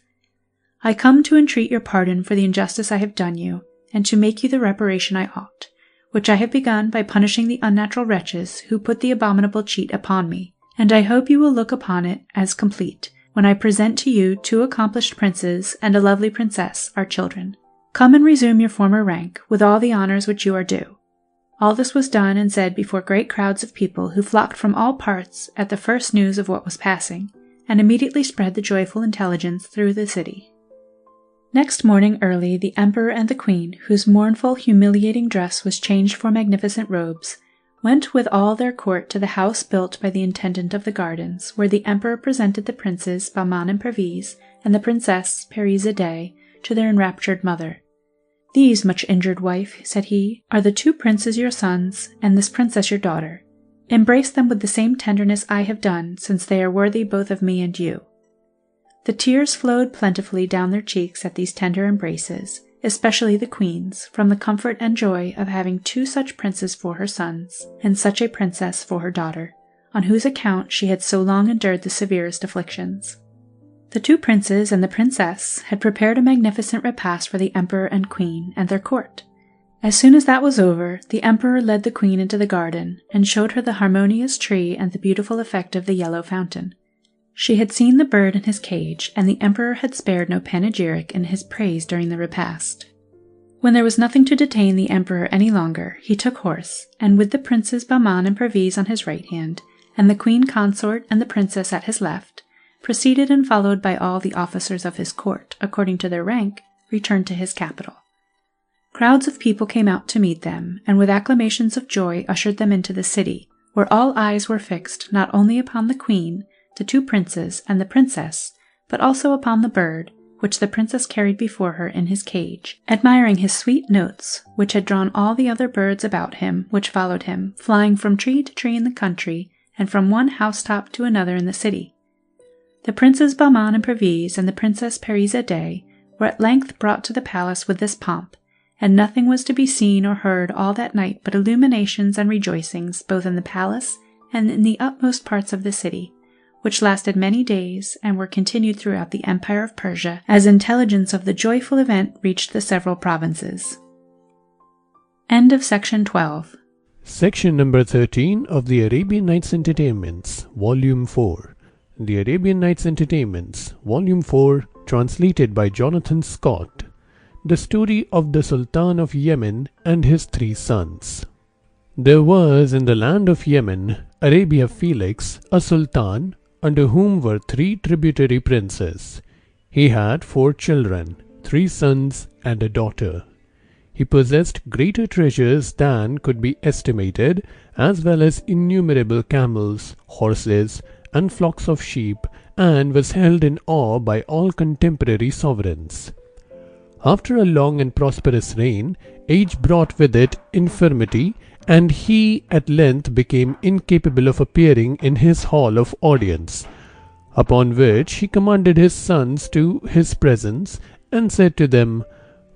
"I come to entreat your pardon for the injustice I have done you, and to make you the reparation I ought, which I have begun by punishing the unnatural wretches who put the abominable cheat upon me, and I hope you will look upon it as complete, when I present to you two accomplished princes and a lovely princess, our children. Come and resume your former rank, with all the honors which you are due." All this was done and said before great crowds of people who flocked from all parts at the first news of what was passing, and immediately spread the joyful intelligence through the city. Next morning early, the emperor and the queen, whose mournful, humiliating dress was changed for magnificent robes, went with all their court to the house built by the intendant of the gardens, where the emperor presented the princes Bahman and Perviz and the princess Scheherazade to their enraptured mother. "These, much injured wife," said he, "are the two princes your sons, and this princess your daughter. Embrace them with the same tenderness I have done, since they are worthy both of me and you." The tears flowed plentifully down their cheeks at these tender embraces, especially the queen's, from the comfort and joy of having two such princes for her sons, and such a princess for her daughter, on whose account she had so long endured the severest afflictions. The two princes and the princess had prepared a magnificent repast for the emperor and queen and their court. As soon as that was over, the emperor led the queen into the garden, and showed her the harmonious tree and the beautiful effect of the yellow fountain. She had seen the bird in his cage, and the emperor had spared no panegyric in his praise during the repast. When there was nothing to detain the emperor any longer, he took horse, and with the princes Bahman and Perviz on his right hand, and the queen consort and the princess at his left, proceeded and followed by all the officers of his court, according to their rank, returned to his capital. Crowds of people came out to meet them, and with acclamations of joy ushered them into the city, where all eyes were fixed not only upon the queen, the two princes, and the princess, but also upon the bird, which the princess carried before her in his cage, admiring his sweet notes, which had drawn all the other birds about him, which followed him, flying from tree to tree in the country, and from one housetop to another in the city. The princes Bahman and Perviz and the princess Scheherazade were at length brought to the palace with this pomp, and nothing was to be seen or heard all that night but illuminations and rejoicings both in the palace and in the utmost parts of the city, which lasted many days and were continued throughout the empire of Persia, as intelligence of the joyful event reached the several provinces. End of Section 12. Section number 13 of the Arabian Nights Entertainments, Volume 4. The Arabian Nights Entertainments, Volume 4, translated by Jonathan Scott. The story of the Sultan of Yemen and his 3 sons. There was in the land of Yemen, Arabia Felix, a sultan, under whom were 3 tributary princes. He had 4 children, 3 sons and a daughter. He possessed greater treasures than could be estimated, as well as innumerable camels, horses, and flocks of sheep, and was held in awe by all contemporary sovereigns. After a long and prosperous reign, age brought with it infirmity, and he at length became incapable of appearing in his hall of audience, upon which he commanded his sons to his presence, and said to them,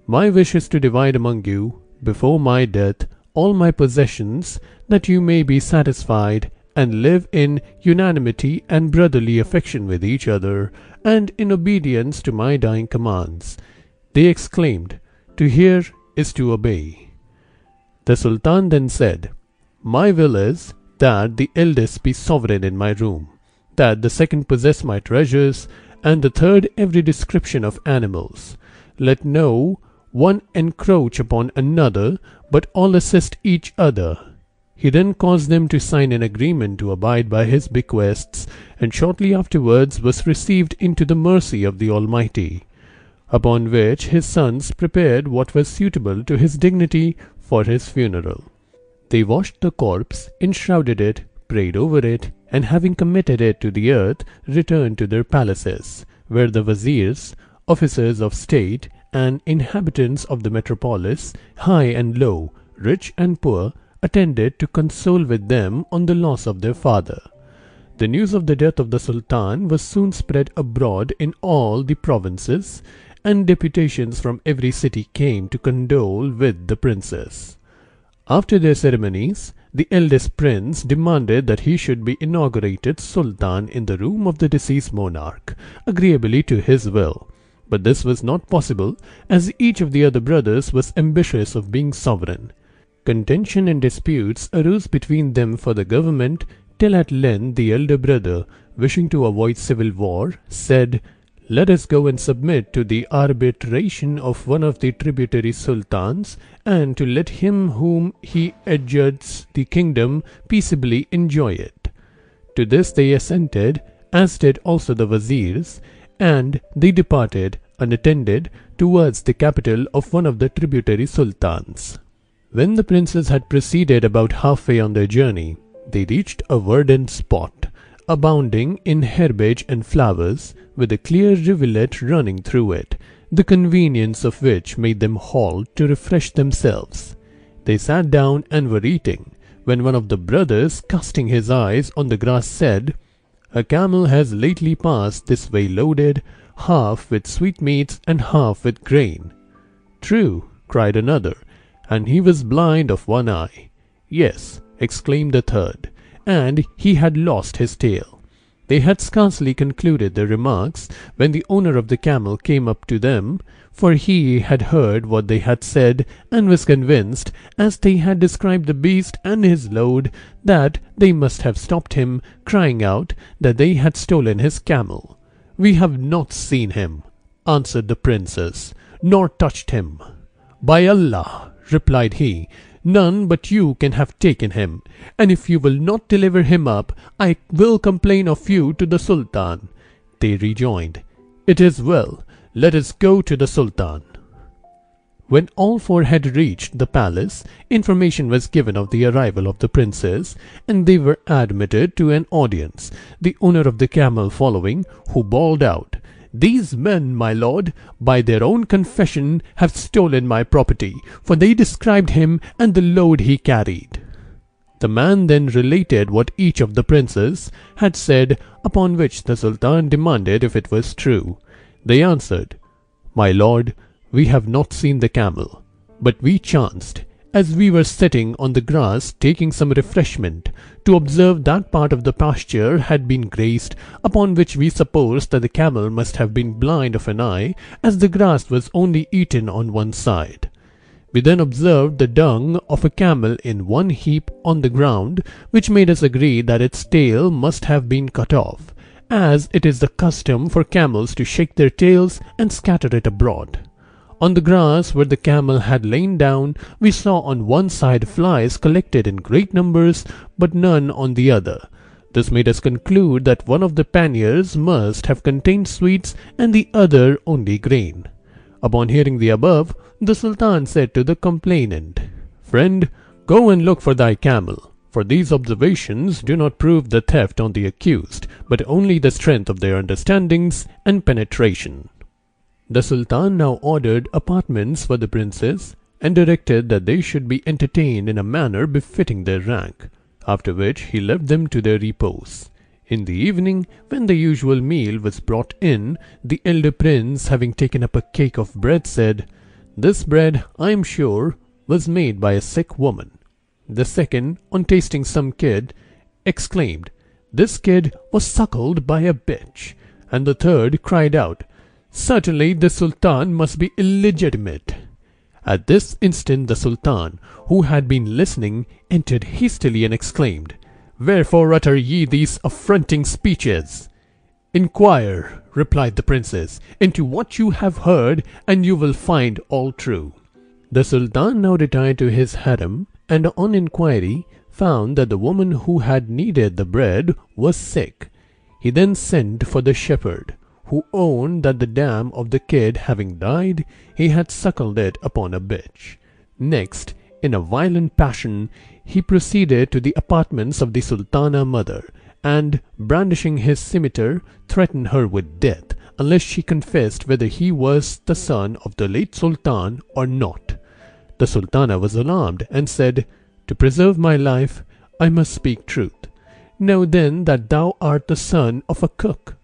"My wish is to divide among you, before my death, all my possessions, that you may be satisfied, and live in unanimity and brotherly affection with each other, and in obedience to my dying commands." They exclaimed, "To hear is to obey." The Sultan then said, "My will is that the eldest be sovereign in my room, that the second possess my treasures, and the third every description of animals. Let no one encroach upon another, but all assist each other." He then caused them to sign an agreement to abide by his bequests, and shortly afterwards was received into the mercy of the Almighty. Upon which his sons prepared what was suitable to his dignity for his funeral. They washed the corpse, enshrouded it, prayed over it, and having committed it to the earth, returned to their palaces, where the viziers, officers of state, and inhabitants of the metropolis, high and low, rich and poor, attended to console with them on the loss of their father. The news of the death of the Sultan was soon spread abroad in all the provinces, and deputations from every city came to condole with the princess. After their ceremonies, the eldest prince demanded that he should be inaugurated Sultan in the room of the deceased monarch, agreeably to his will. But this was not possible, as each of the other brothers was ambitious of being sovereign. Contention and disputes arose between them for the government, till at length the elder brother, wishing to avoid civil war, said, "Let us go and submit to the arbitration of one of the tributary sultans, and to let him whom he adjudes the kingdom peaceably enjoy it." To this they assented, as did also the viziers, and they departed, unattended, towards the capital of one of the tributary sultans. When the princes had proceeded about halfway on their journey, they reached a verdant spot, abounding in herbage and flowers, with a clear rivulet running through it, the convenience of which made them halt to refresh themselves. They sat down and were eating, when one of the brothers, casting his eyes on the grass, said, "A camel has lately passed this way loaded, half with sweetmeats and half with grain." "True," cried another, "and he was blind of one eye." "Yes," exclaimed the third, "and he had lost his tail." They had scarcely concluded their remarks when the owner of the camel came up to them, for he had heard what they had said, and was convinced, as they had described the beast and his load, that they must have stopped him, crying out that they had stolen his camel. "We have not seen him," answered the princes, "nor touched him." "By Allah," replied he, "none but you can have taken him, and if you will not deliver him up, I will complain of you to the Sultan." They rejoined, "It is well, let us go to the Sultan." When all 4 had reached the palace, information was given of the arrival of the princes, and they were admitted to an audience, the owner of the camel following, who bawled out, "These men, my lord, by their own confession, have stolen my property, for they described him and the load he carried." The man then related what each of the princes had said, upon which the Sultan demanded if it was true. They answered, "My lord, we have not seen the camel, but we chanced, as we were sitting on the grass taking some refreshment, to observe that part of the pasture had been grazed, upon which we supposed that the camel must have been blind of an eye, as the grass was only eaten on one side. We then observed the dung of a camel in one heap on the ground, which made us agree that its tail must have been cut off, as it is the custom for camels to shake their tails and scatter it abroad. On the grass where the camel had lain down, we saw on one side flies collected in great numbers, but none on the other. This made us conclude that one of the panniers must have contained sweets and the other only grain. Upon hearing the above, the Sultan said to the complainant, "Friend, go and look for thy camel, for these observations do not prove the theft on the accused, but only the strength of their understandings and penetration." The Sultan now ordered apartments for the princes, and directed that they should be entertained in a manner befitting their rank, after which he left them to their repose. In the evening, when the usual meal was brought in, the elder prince, having taken up a cake of bread, said, "This bread, I am sure, was made by a sick woman." The second, on tasting some kid, exclaimed, "This kid was suckled by a bitch." And the third cried out, "Certainly the Sultan must be illegitimate." At this instant the Sultan, who had been listening, entered hastily and exclaimed, "Wherefore utter ye these affronting speeches?" "Inquire," replied the princes, "into what you have heard, and you will find all true." The Sultan now retired to his harem, and on inquiry found that the woman who had kneaded the bread was sick. He then sent for the shepherd, who owned that the dam of the kid having died, he had suckled it upon a bitch. Next, in a violent passion, he proceeded to the apartments of the Sultana mother, and, brandishing his scimitar, threatened her with death, unless she confessed whether he was the son of the late Sultan or not. The Sultana was alarmed, and said, "To preserve my life, I must speak truth. Know then that thou art the son of a cook.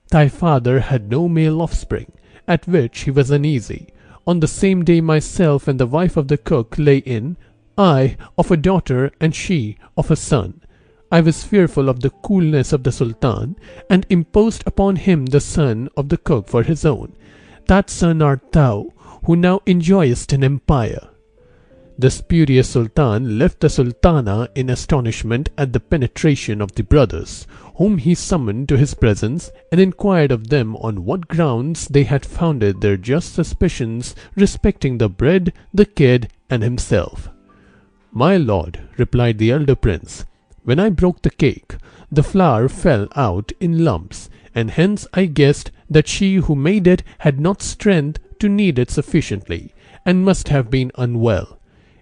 Thy father had no male offspring, at which he was uneasy. On the same day myself and the wife of the cook lay in, I of a daughter and she of a son. I was fearful of the coolness of the Sultan, and imposed upon him the son of the cook for his own. That son art thou, who now enjoyest an empire." The spurious Sultan left the Sultana in astonishment at the penetration of the brothers, whom he summoned to his presence, and inquired of them on what grounds they had founded their just suspicions respecting the bread, the kid, and himself. "My lord," replied the elder prince, "when I broke the cake, the flour fell out in lumps, and hence I guessed that she who made it had not strength to knead it sufficiently, and must have been unwell."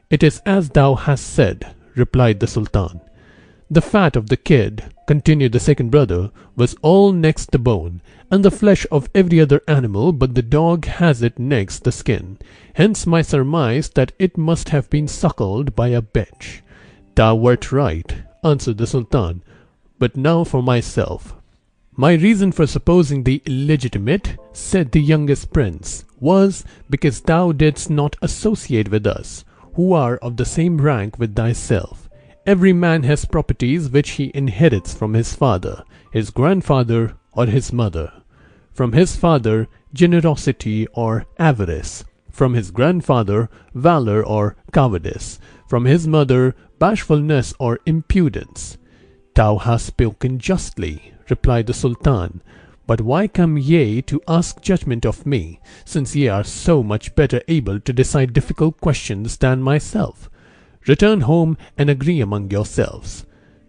"It is as thou hast said," replied the Sultan. "The fat of the kid," continued the second brother, "was all next the bone, and the flesh of every other animal but the dog has it next the skin. Hence my surmise that it must have been suckled by a bitch." "Thou wert right," answered the Sultan, "but now for myself." "My reason for supposing thee illegitimate," said the youngest prince, "was because thou didst not associate with us, who are of the same rank with thyself. Every man has properties which he inherits from his father, his grandfather, or his mother. From his father, generosity or avarice; from his grandfather, valor or cowardice; from his mother, bashfulness or impudence." "Thou hast spoken justly," replied the Sultan, "but why come ye to ask judgment of me, since ye are so much better able to decide difficult questions than myself? Return home and agree among yourselves."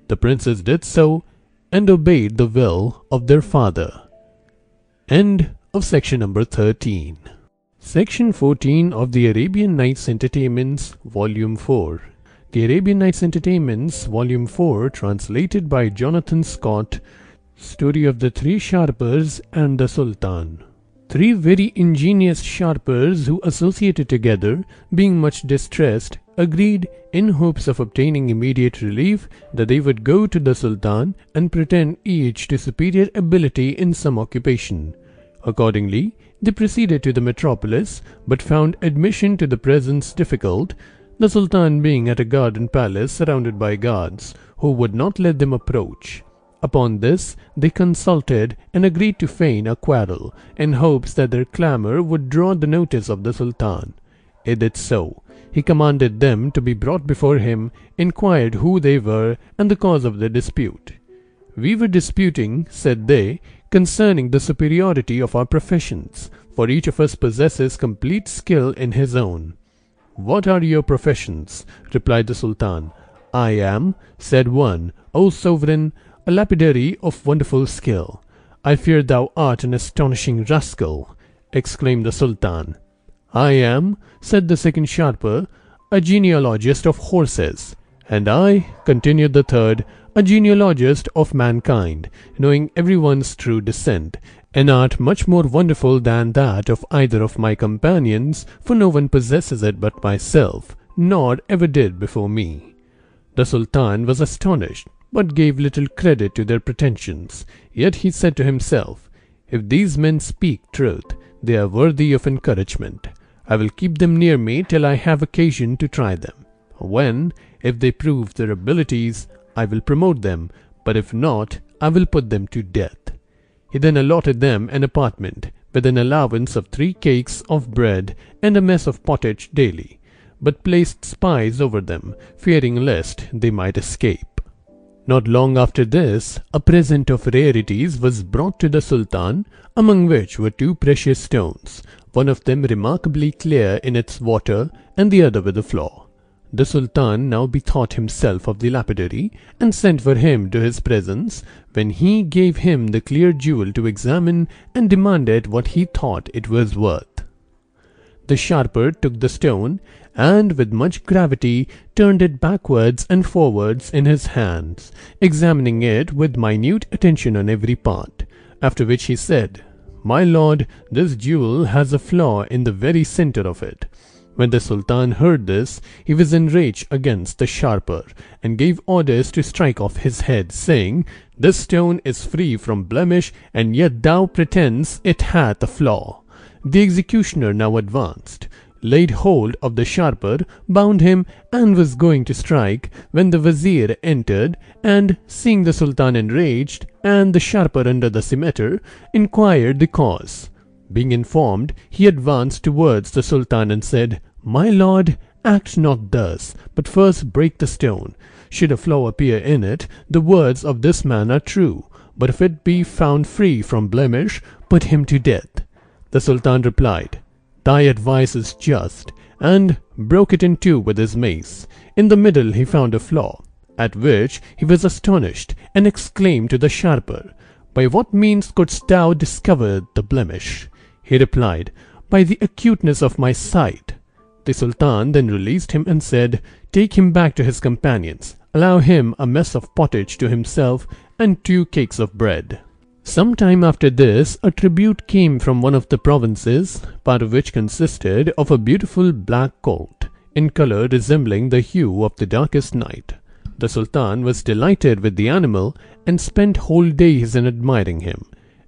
The princes did so, and obeyed the will of their father. End of section number 13. Section 14 of the Arabian Nights Entertainments, Volume 4. The Arabian Nights Entertainments, Volume 4, translated by Jonathan Scott. Story of the Three Sharpers and the Sultan. Three very ingenious sharpers who associated together, being much distressed, agreed, in hopes of obtaining immediate relief, that they would go to the Sultan and pretend each to superior ability in some occupation. Accordingly, they proceeded to the metropolis, but found admission to the presence difficult, the Sultan being at a garden palace surrounded by guards, who would not let them approach. Upon this, they consulted and agreed to feign a quarrel, in hopes that their clamour would draw the notice of the Sultan. It did so. He commanded them to be brought before him, inquired who they were, and the cause of the dispute. "We were disputing," said they, "concerning the superiority of our professions, for each of us possesses complete skill in his own." "What are your professions?" replied the Sultan. "I am," said one, "O sovereign, a lapidary of wonderful skill." "I fear thou art an astonishing rascal," exclaimed the Sultan. "I am," said the second sharper, "a genealogist of horses." "And I," continued the third, "a genealogist of mankind, knowing everyone's true descent, an art much more wonderful than that of either of my companions, for no one possesses it but myself, nor ever did before me." The Sultan was astonished, but gave little credit to their pretensions. Yet he said to himself, "If these men speak truth, they are worthy of encouragement. I will keep them near me till I have occasion to try them. When, if they prove their abilities, I will promote them, but if not, I will put them to death." He then allotted them an apartment, with an allowance of 3 cakes of bread and a mess of pottage daily, but placed spies over them, fearing lest they might escape. Not long after this, a present of rarities was brought to the Sultan, among which were 2 precious stones, one of them remarkably clear in its water, and the other with a flaw. The Sultan now bethought himself of the lapidary, and sent for him to his presence, when he gave him the clear jewel to examine, and demanded what he thought it was worth. The sharper took the stone, and with much gravity turned it backwards and forwards in his hands, examining it with minute attention on every part, after which he said, "My lord, this jewel has a flaw in the very centre of it." When the Sultan heard this, he was enraged against the sharper, and gave orders to strike off his head, saying, "This stone is free from blemish, and yet thou pretends it hath a flaw." The executioner now advanced, laid hold of the sharper, bound him, and was going to strike, when the Wazir entered, and, seeing the Sultan enraged, and the sharper under the cimeter, inquired the cause. Being informed, he advanced towards the Sultan and said, "My lord, act not thus, but first break the stone. Should a flaw appear in it, the words of this man are true, but if it be found free from blemish, put him to death." The Sultan replied, "Thy advice is just," and broke it in 2 with his mace. In the middle he found a flaw, at which he was astonished, and exclaimed to the sharper, "By what means couldst thou discover the blemish?" He replied, "By the acuteness of my sight." The Sultan then released him and said, "Take him back to his companions, allow him a mess of pottage to himself, and 2 cakes of bread." Some time after this, a tribute came from one of the provinces, part of which consisted of a beautiful black colt, in colour resembling the hue of the darkest night. The Sultan was delighted with the animal, and spent whole days in admiring him.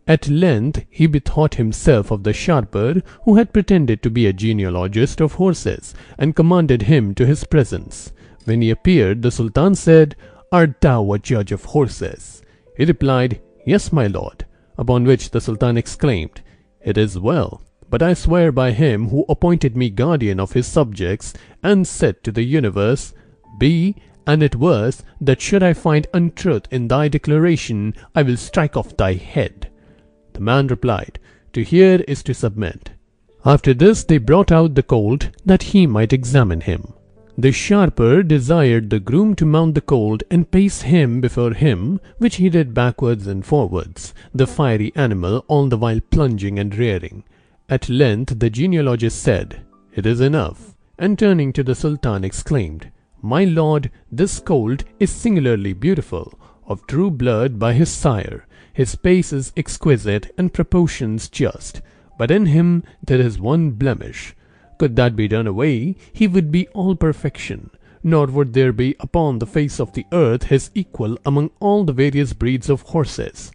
At length he bethought himself of the sharper, who had pretended to be a genealogist of horses, and commanded him to his presence. When he appeared, the Sultan said, "Art thou a judge of horses?" He replied, "Yes, my lord." Upon which the Sultan exclaimed, "It is well, but I swear by him who appointed me guardian of his subjects, and said to the universe, Be, and it was, that should I find untruth in thy declaration, I will strike off thy head." The man replied, "To hear is to submit." After this they brought out the colt, that he might examine him. The sharper desired the groom to mount the colt and pace him before him, which he did backwards and forwards, the fiery animal all the while plunging and rearing. At length the genealogist said, "It is enough," and turning to the Sultan exclaimed, "My lord, this colt is singularly beautiful, of true blood by his sire. His pace is exquisite and proportions just, but in him there is one blemish. Could that be done away, he would be all perfection, nor would there be upon the face of the earth his equal among all the various breeds of horses."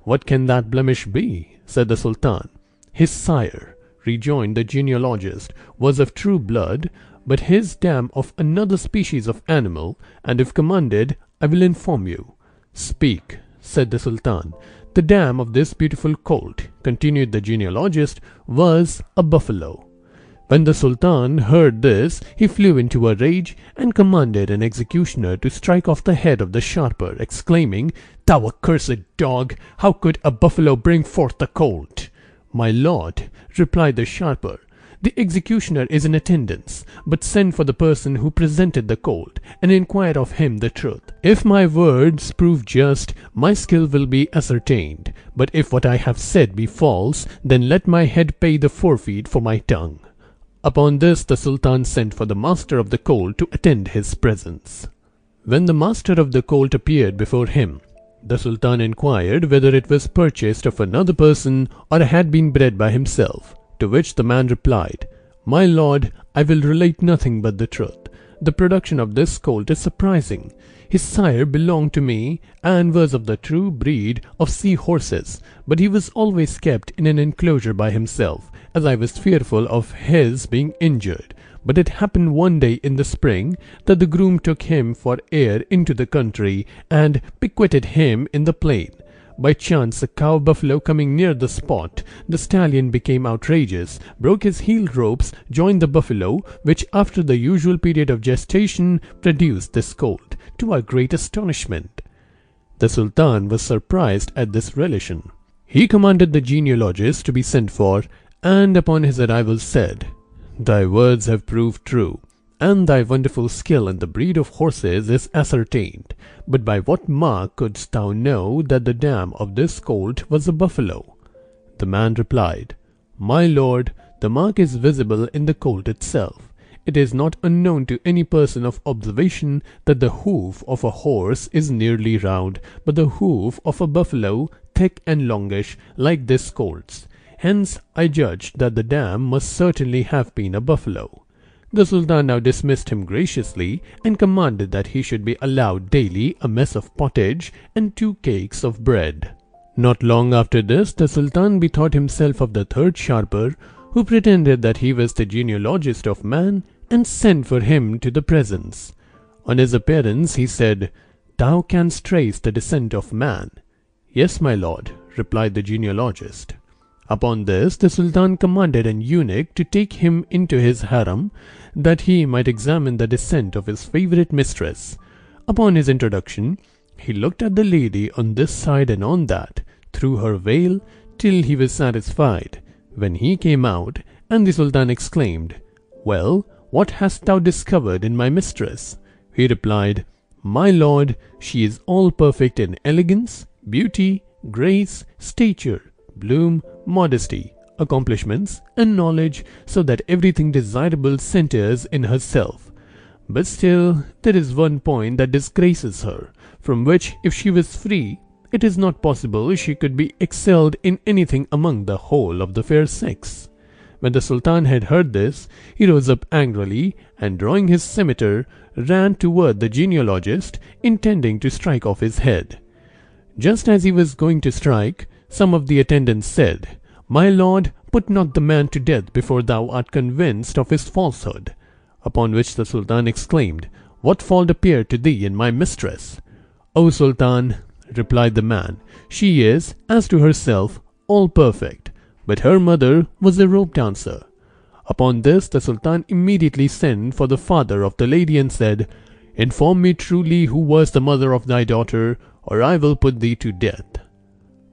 "What can that blemish be?" said the Sultan. "His sire," rejoined the genealogist, "was of true blood, but his dam of another species of animal, and if commanded, I will inform you." "Speak," said the Sultan. "The dam of this beautiful colt," continued the genealogist, "was a buffalo." When the Sultan heard this, he flew into a rage and commanded an executioner to strike off the head of the sharper, exclaiming, "Thou accursed dog! How could a buffalo bring forth a colt?" "My lord," replied the sharper, "the executioner is in attendance, but send for the person who presented the colt, and inquire of him the truth. If my words prove just, my skill will be ascertained, but if what I have said be false, then let my head pay the forfeit for my tongue." Upon this the Sultan sent for the master of the colt to attend his presence. When the master of the colt appeared before him, the Sultan inquired whether it was purchased of another person or had been bred by himself, to which the man replied, "My lord, I will relate nothing but the truth. The production of this colt is surprising. His sire belonged to me and was of the true breed of sea horses, but he was always kept in an enclosure by himself, as I was fearful of his being injured. But it happened one day in the spring that the groom took him for air into the country and piqueted him in the plain. By chance, a cow buffalo coming near the spot, the stallion became outrageous, broke his heel ropes, joined the buffalo, which after the usual period of gestation produced this colt, to our great astonishment." The Sultan was surprised at this relation. He commanded the genealogist to be sent for, and upon his arrival said, "Thy words have proved true, and thy wonderful skill in the breed of horses is ascertained. But by what mark couldst thou know that the dam of this colt was a buffalo?" The man replied, "My lord, the mark is visible in the colt itself. It is not unknown to any person of observation that the hoof of a horse is nearly round, but the hoof of a buffalo thick and longish, like this colt's. Hence I judged that the dam must certainly have been a buffalo." The Sultan now dismissed him graciously and commanded that he should be allowed daily a mess of pottage and 2 cakes of bread. Not long after this, the Sultan bethought himself of the third sharper, who pretended that he was the genealogist of man, and sent for him to the presence. On his appearance he said, "Thou canst trace the descent of man." "Yes, my lord," replied the genealogist. Upon this the Sultan commanded an eunuch to take him into his harem, that he might examine the descent of his favourite mistress. Upon his introduction, he looked at the lady on this side and on that, through her veil, till he was satisfied, when he came out, and the Sultan exclaimed, "Well, what hast thou discovered in my mistress?" He replied, "My lord, she is all perfect in elegance, beauty, grace, stature, bloom, modesty, accomplishments, and knowledge, so that everything desirable centers in herself. But still there is one point that disgraces her, from which, if she was free, it is not possible she could be excelled in anything among the whole of the fair sex." When the Sultan had heard this, he rose up angrily, and drawing his scimitar, ran toward the genealogist, intending to strike off his head. Just as he was going to strike, some of the attendants said, "My lord, put not the man to death before thou art convinced of his falsehood." Upon which the Sultan exclaimed, "What fault appeared to thee in my mistress?" "O Sultan," replied the man, "she is, as to herself, all perfect, but her mother was a rope dancer." Upon this the Sultan immediately sent for the father of the lady and said, "Inform me truly who was the mother of thy daughter, or I will put thee to death."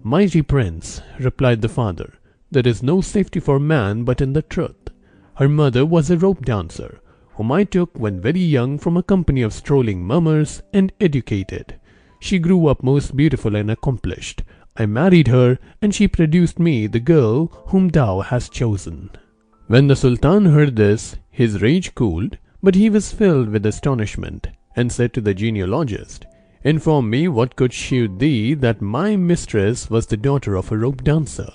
"Mighty prince," replied the father, "there is no safety for man but in the truth. Her mother was a rope dancer, whom I took when very young from a company of strolling mummers, and educated. She grew up most beautiful and accomplished. I married her, and she produced me the girl whom thou hast chosen." When the Sultan heard this, his rage cooled, but he was filled with astonishment, and said to the genealogist, "Inform me what could shew thee that my mistress was the daughter of a rope dancer?"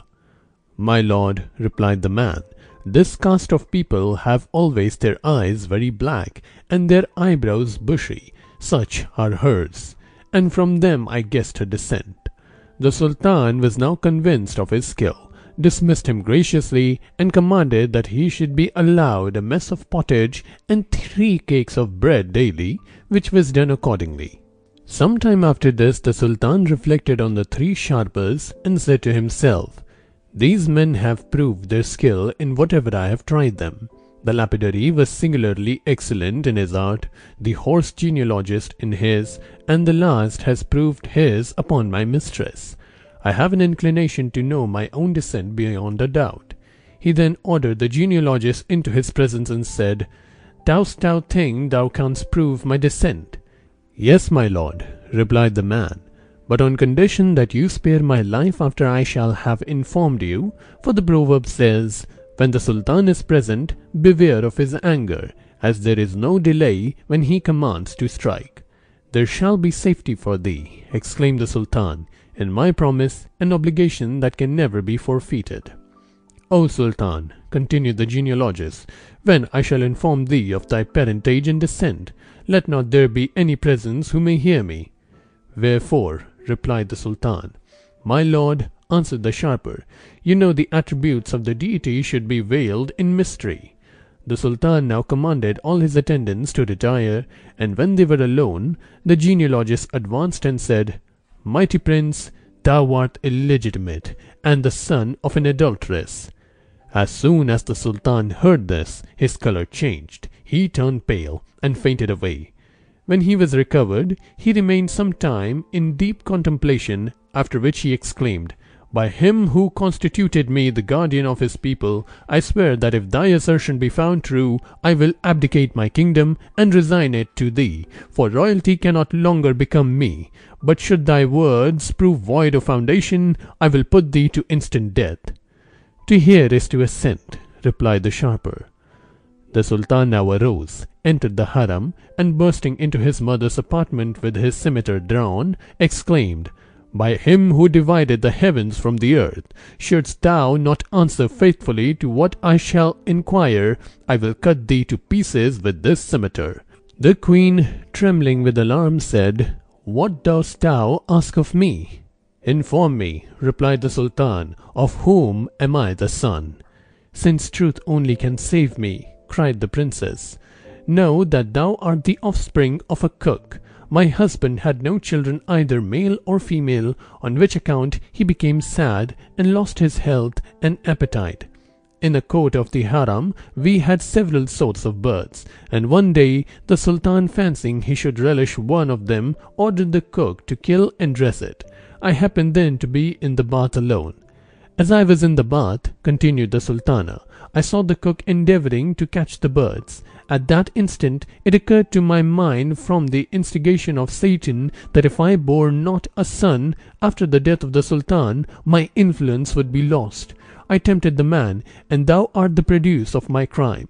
"My lord," replied the man, "this caste of people have always their eyes very black, and their eyebrows bushy. Such are hers, and from them I guessed her descent. The Sultan was now convinced of his skill, dismissed him graciously, and commanded that he should be allowed a mess of pottage and 3 cakes of bread daily, which was done accordingly. Some time after this, the Sultan reflected on the 3 sharpers and said to himself, "These men have proved their skill in whatever I have tried them. The lapidary was singularly excellent in his art, the horse genealogist in his, and the last has proved his upon my mistress. I have an inclination to know my own descent beyond a doubt." He then ordered the genealogist into his presence and said, "Dost thou think thou canst prove my descent?" "Yes, my lord," replied the man, "but on condition that you spare my life after I shall have informed you, for the proverb says, 'When the Sultan is present, beware of his anger, as there is no delay when he commands to strike.'" "There shall be safety for thee," exclaimed the Sultan, "in my promise, an obligation that can never be forfeited." "O Sultan," continued the genealogist, "when I shall inform thee of thy parentage and descent, let not there be any presence who may hear me." "Wherefore?" replied the Sultan. "My lord," answered the sharper, "you know the attributes of the deity should be veiled in mystery." The Sultan now commanded all his attendants to retire, and when they were alone, the genealogist advanced and said, "Mighty prince, thou art illegitimate, and the son of an adulteress." As soon as the Sultan heard this, his colour changed, he turned pale, and fainted away. When he was recovered, he remained some time in deep contemplation, after which he exclaimed, "By him who constituted me the guardian of his people, I swear that if thy assertion be found true, I will abdicate my kingdom and resign it to thee, for royalty cannot longer become me. But should thy words prove void of foundation, I will put thee to instant death." "To hear is to assent," replied the sharper. The Sultan now arose, entered the harem, and bursting into his mother's apartment with his scimitar drawn, exclaimed, "By him who divided the heavens from the earth, shouldst thou not answer faithfully to what I shall inquire, I will cut thee to pieces with this scimitar." The queen, trembling with alarm, said, "What dost thou ask of me?" "Inform me," replied the Sultan, "of whom am I the son?" "Since truth only can save me," cried the princess, "know that thou art the offspring of a cook. My husband had no children either male or female, on which account he became sad and lost his health and appetite. In the court of the harem we had several sorts of birds, and one day the Sultan, fancying he should relish one of them, ordered the cook to kill and dress it. I happened then to be in the bath alone. As I was in the bath," continued the Sultana, "I saw the cook endeavouring to catch the birds. At that instant it occurred to my mind from the instigation of Satan that if I bore not a son after the death of the Sultan, my influence would be lost. I tempted the man, and thou art the produce of my crime."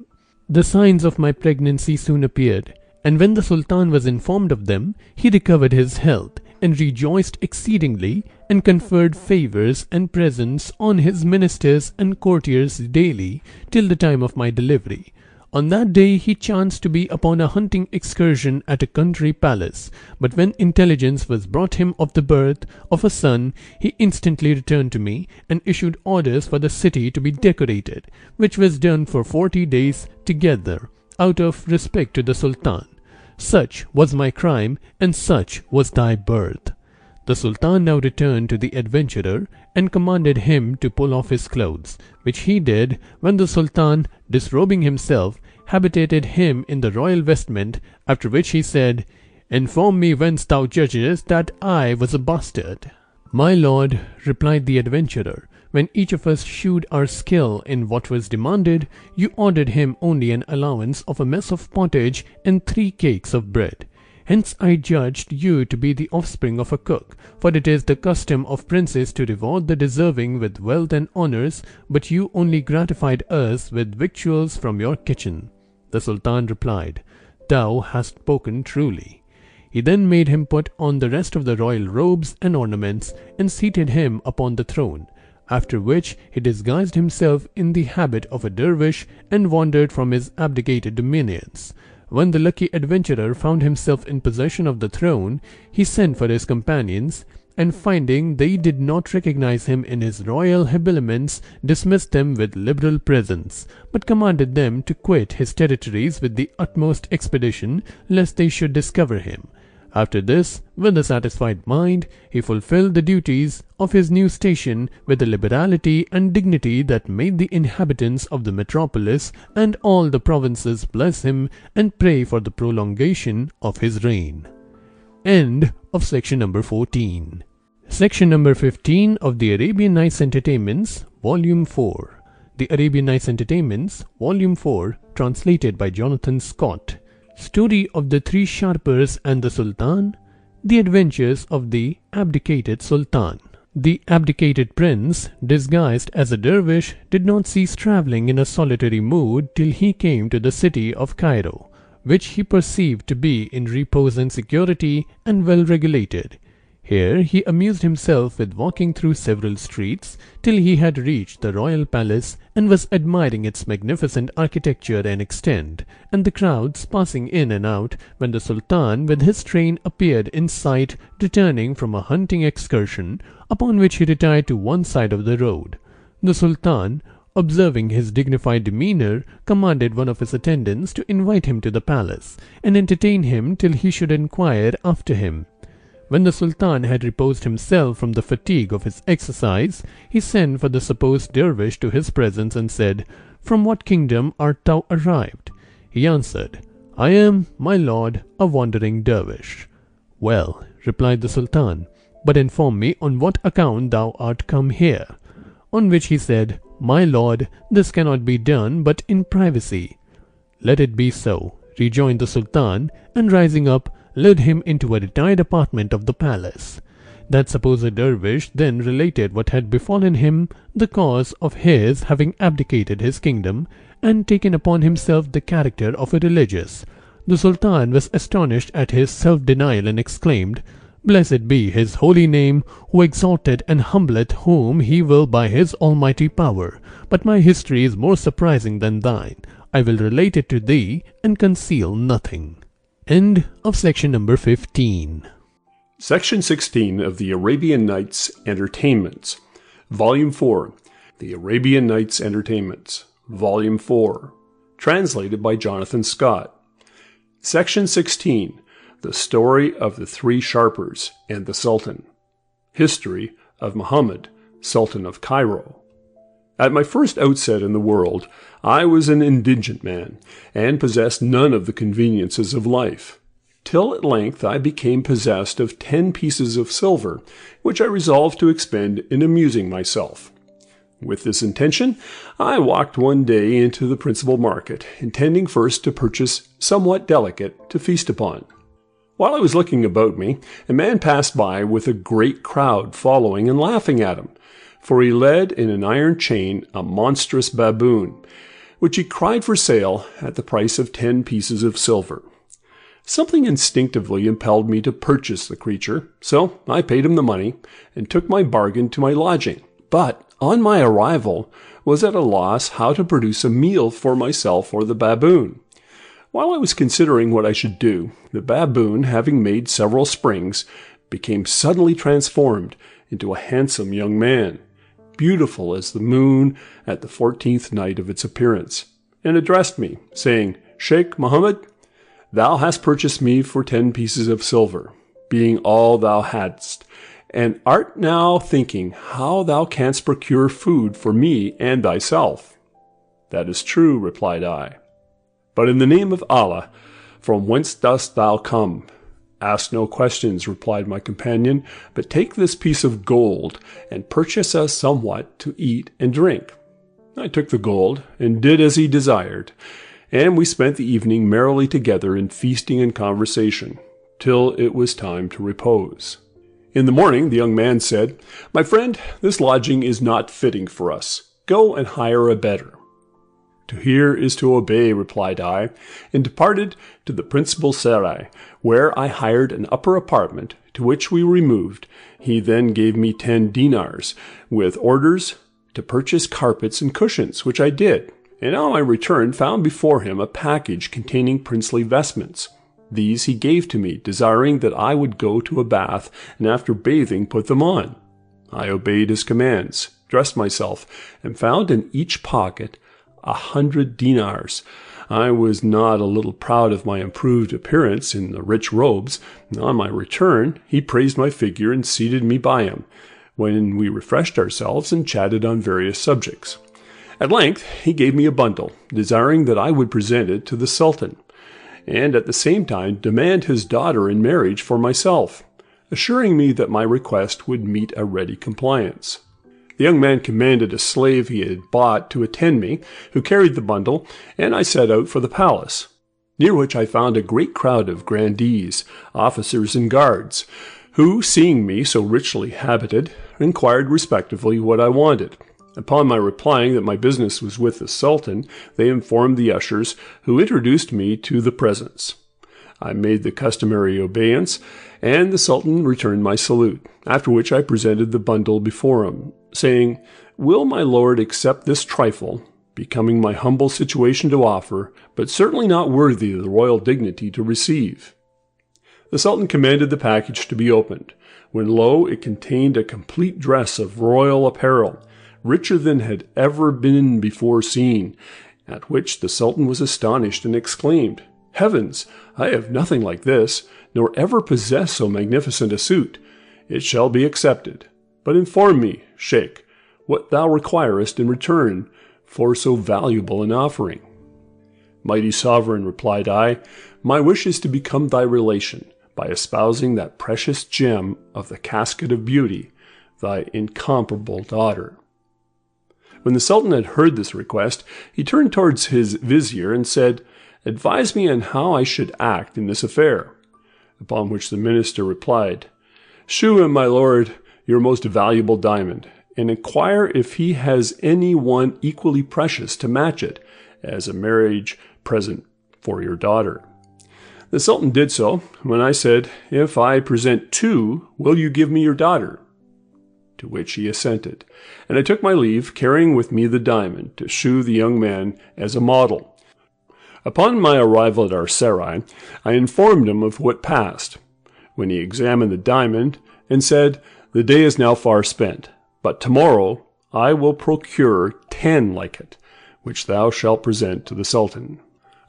The signs of my pregnancy soon appeared, and when the Sultan was informed of them, he recovered his health, and rejoiced exceedingly, and conferred favours and presents on his ministers and courtiers daily, till the time of my delivery. On that day he chanced to be upon a hunting excursion at a country palace, but when intelligence was brought him of the birth of a son, he instantly returned to me, and issued orders for the city to be decorated, which was done for 40 days together, out of respect to the Sultan. Such was my crime, and such was thy birth." The Sultan now returned to the adventurer, and commanded him to pull off his clothes, which he did, when the Sultan, disrobing himself, habitated him in the royal vestment, after which he said, "Inform me whence thou judgest that I was a bastard." "My lord," replied the adventurer, "when each of us shewed our skill in what was demanded, you ordered him only an allowance of a mess of pottage and 3 cakes of bread. Hence I judged you to be the offspring of a cook, for it is the custom of princes to reward the deserving with wealth and honours, but you only gratified us with victuals from your kitchen." The Sultan replied, "Thou hast spoken truly." He then made him put on the rest of the royal robes and ornaments, and seated him upon the throne, after which he disguised himself in the habit of a dervish, and wandered from his abdicated dominions. When the lucky adventurer found himself in possession of the throne, he sent for his companions, and finding they did not recognize him in his royal habiliments, dismissed them with liberal presents, but commanded them to quit his territories with the utmost expedition, lest they should discover him. After this, with a satisfied mind, he fulfilled the duties of his new station with a liberality and dignity that made the inhabitants of the metropolis and all the provinces bless him and pray for the prolongation of his reign. End of section number 14. Section number 15 of the Arabian Nights Entertainments, Volume 4. The Arabian Nights Entertainments, Volume 4, translated by Jonathan Scott. Story of the Three Sharpers and the Sultan. The adventures of the abdicated Sultan. The abdicated prince, disguised as a dervish, did not cease travelling in a solitary mood till he came to the city of Cairo, which he perceived to be in repose and security and well regulated. Here he amused himself with walking through several streets till he had reached the royal palace and was admiring its magnificent architecture and extent, and the crowds passing in and out, when the Sultan with his train appeared in sight, returning from a hunting excursion, upon which he retired to one side of the road. The Sultan, observing his dignified demeanour, commanded one of his attendants to invite him to the palace, and entertain him till he should inquire after him. When the Sultan had reposed himself from the fatigue of his exercise, he sent for the supposed dervish to his presence and said, "From what kingdom art thou arrived?" He answered, "I am, my lord, a wandering dervish." "Well," replied the Sultan, "but inform me on what account thou art come here." On which he said, "My lord, this cannot be done but in privacy." "Let it be so," rejoined the Sultan, and rising up, led him into a retired apartment of the palace. That supposed dervish then related what had befallen him, the cause of his having abdicated his kingdom, and taken upon himself the character of a religious. The Sultan was astonished at his self-denial and exclaimed, "Blessed be his holy name, who exalteth and humbleth whom he will by his almighty power. But my history is more surprising than thine. I will relate it to thee, and conceal nothing." End of section number 15. Section 16 of the Arabian Nights Entertainments, Volume 4. The Arabian Nights Entertainments, Volume 4. Translated by Jonathan Scott. Section 16. The Story of the Three Sharpers and the Sultan. History of Muhammad, Sultan of Cairo. At my first outset in the world, I was an indigent man, and possessed none of the conveniences of life, till at length I became possessed of 10 pieces of silver, which I resolved to expend in amusing myself. With this intention, I walked one day into the principal market, intending first to purchase somewhat delicate to feast upon. While I was looking about me, a man passed by with a great crowd following and laughing at him, for he led in an iron chain a monstrous baboon, which he cried for sale at the price of 10 pieces of silver. Something instinctively impelled me to purchase the creature, so I paid him the money and took my bargain to my lodging, but on my arrival was at a loss how to produce a meal for myself or the baboon. While I was considering what I should do, the baboon, having made several springs, became suddenly transformed into a handsome young man, beautiful as the moon at the 14th night of its appearance, and addressed me, saying, "Sheikh Mohammed, thou hast purchased me for 10 pieces of silver, being all thou hadst, and art now thinking how thou canst procure food for me and thyself." "That is true," replied I. "But in the name of Allah, from whence dost thou come?" "Ask no questions," replied my companion, "but take this piece of gold, and purchase us somewhat to eat and drink." I took the gold, and did as he desired, and we spent the evening merrily together in feasting and conversation, till it was time to repose. In the morning the young man said, "My friend, this lodging is not fitting for us. Go and hire a better." "To hear is to obey," replied I, and departed to the principal serai, where I hired an upper apartment, to which we removed. He then gave me 10 dinars, with orders to purchase carpets and cushions, which I did, and on my return found before him a package containing princely vestments. These he gave to me, desiring that I would go to a bath, and after bathing put them on. I obeyed his commands, dressed myself, and found in each pocket 100 dinars. I was not a little proud of my improved appearance in the rich robes. On my return, he praised my figure and seated me by him, when we refreshed ourselves and chatted on various subjects. At length, he gave me a bundle, desiring that I would present it to the Sultan, and at the same time demand his daughter in marriage for myself, assuring me that my request would meet a ready compliance. The young man commanded a slave he had bought to attend me, who carried the bundle, and I set out for the palace, near which I found a great crowd of grandees, officers, and guards, who, seeing me so richly habited, inquired respectively what I wanted. Upon my replying that my business was with the Sultan, they informed the ushers, who introduced me to the presence. I made the customary obeisance, and the Sultan returned my salute, after which I presented the bundle before him, saying, "Will my lord accept this trifle, becoming my humble situation to offer, but certainly not worthy of the royal dignity to receive?" The Sultan commanded the package to be opened, when lo, it contained a complete dress of royal apparel, richer than had ever been before seen, at which the Sultan was astonished and exclaimed, "Heavens, I have nothing like this, nor ever possessed so magnificent a suit. It shall be accepted. But inform me, Sheikh, what thou requirest in return for so valuable an offering." "Mighty sovereign," replied I, "my wish is to become thy relation, by espousing that precious gem of the casket of beauty, thy incomparable daughter." When the Sultan had heard this request, he turned towards his vizier and said, "Advise me on how I should act in this affair." Upon which the minister replied, "Shew him, my lord, your most valuable diamond, and inquire if he has any one equally precious to match it, as a marriage present for your daughter." The Sultan did so, when I said, "If I present 2, will you give me your daughter?" To which he assented, and I took my leave, carrying with me the diamond, to shew the young man as a model. Upon my arrival at our serai, I informed him of what passed, when he examined the diamond, and said, "The day is now far spent, but tomorrow I will procure 10 like it, which thou shalt present to the Sultan."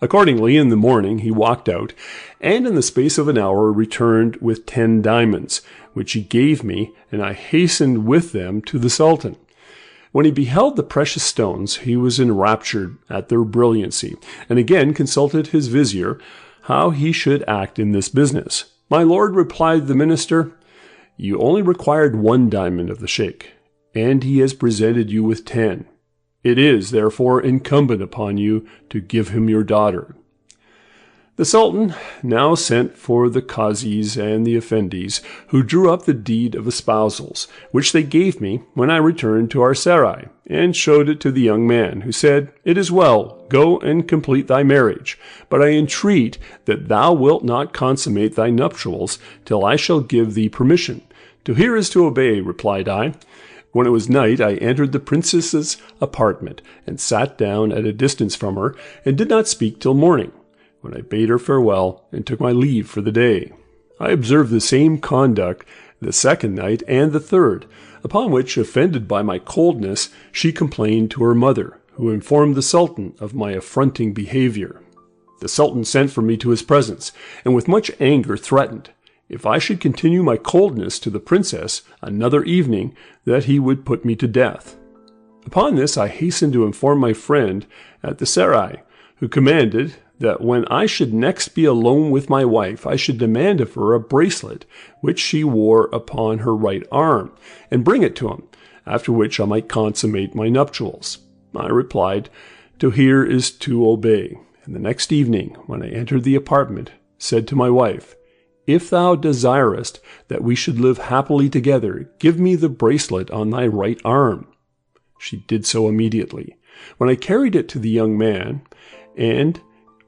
Accordingly, in the morning he walked out, and in the space of an hour returned with 10 diamonds, which he gave me, and I hastened with them to the Sultan. When he beheld the precious stones, he was enraptured at their brilliancy, and again consulted his vizier how he should act in this business. "My lord," replied the minister, "you only required 1 diamond of the sheikh, and he has presented you with 10. It is, therefore, incumbent upon you to give him your daughter." The Sultan now sent for the qazis and the effendis, who drew up the deed of espousals, which they gave me when I returned to our serai, and showed it to the young man, who said, "It is well, go and complete thy marriage, but I entreat that thou wilt not consummate thy nuptials till I shall give thee permission." "To hear is to obey," replied I. When it was night, I entered the princess's apartment, and sat down at a distance from her, and did not speak till morning, when I bade her farewell, and took my leave for the day. I observed the same conduct the second night and the third, upon which, offended by my coldness, she complained to her mother, who informed the Sultan of my affronting behavior. The Sultan sent for me to his presence, and with much anger threatened, if I should continue my coldness to the princess another evening, that he would put me to death. Upon this I hastened to inform my friend at the serai, who commanded that when I should next be alone with my wife, I should demand of her a bracelet which she wore upon her right arm, and bring it to him, after which I might consummate my nuptials. I replied, "To hear is to obey," and the next evening, when I entered the apartment, said to my wife, "If thou desirest that we should live happily together, give me the bracelet on thy right arm." She did so immediately, when I carried it to the young man, and,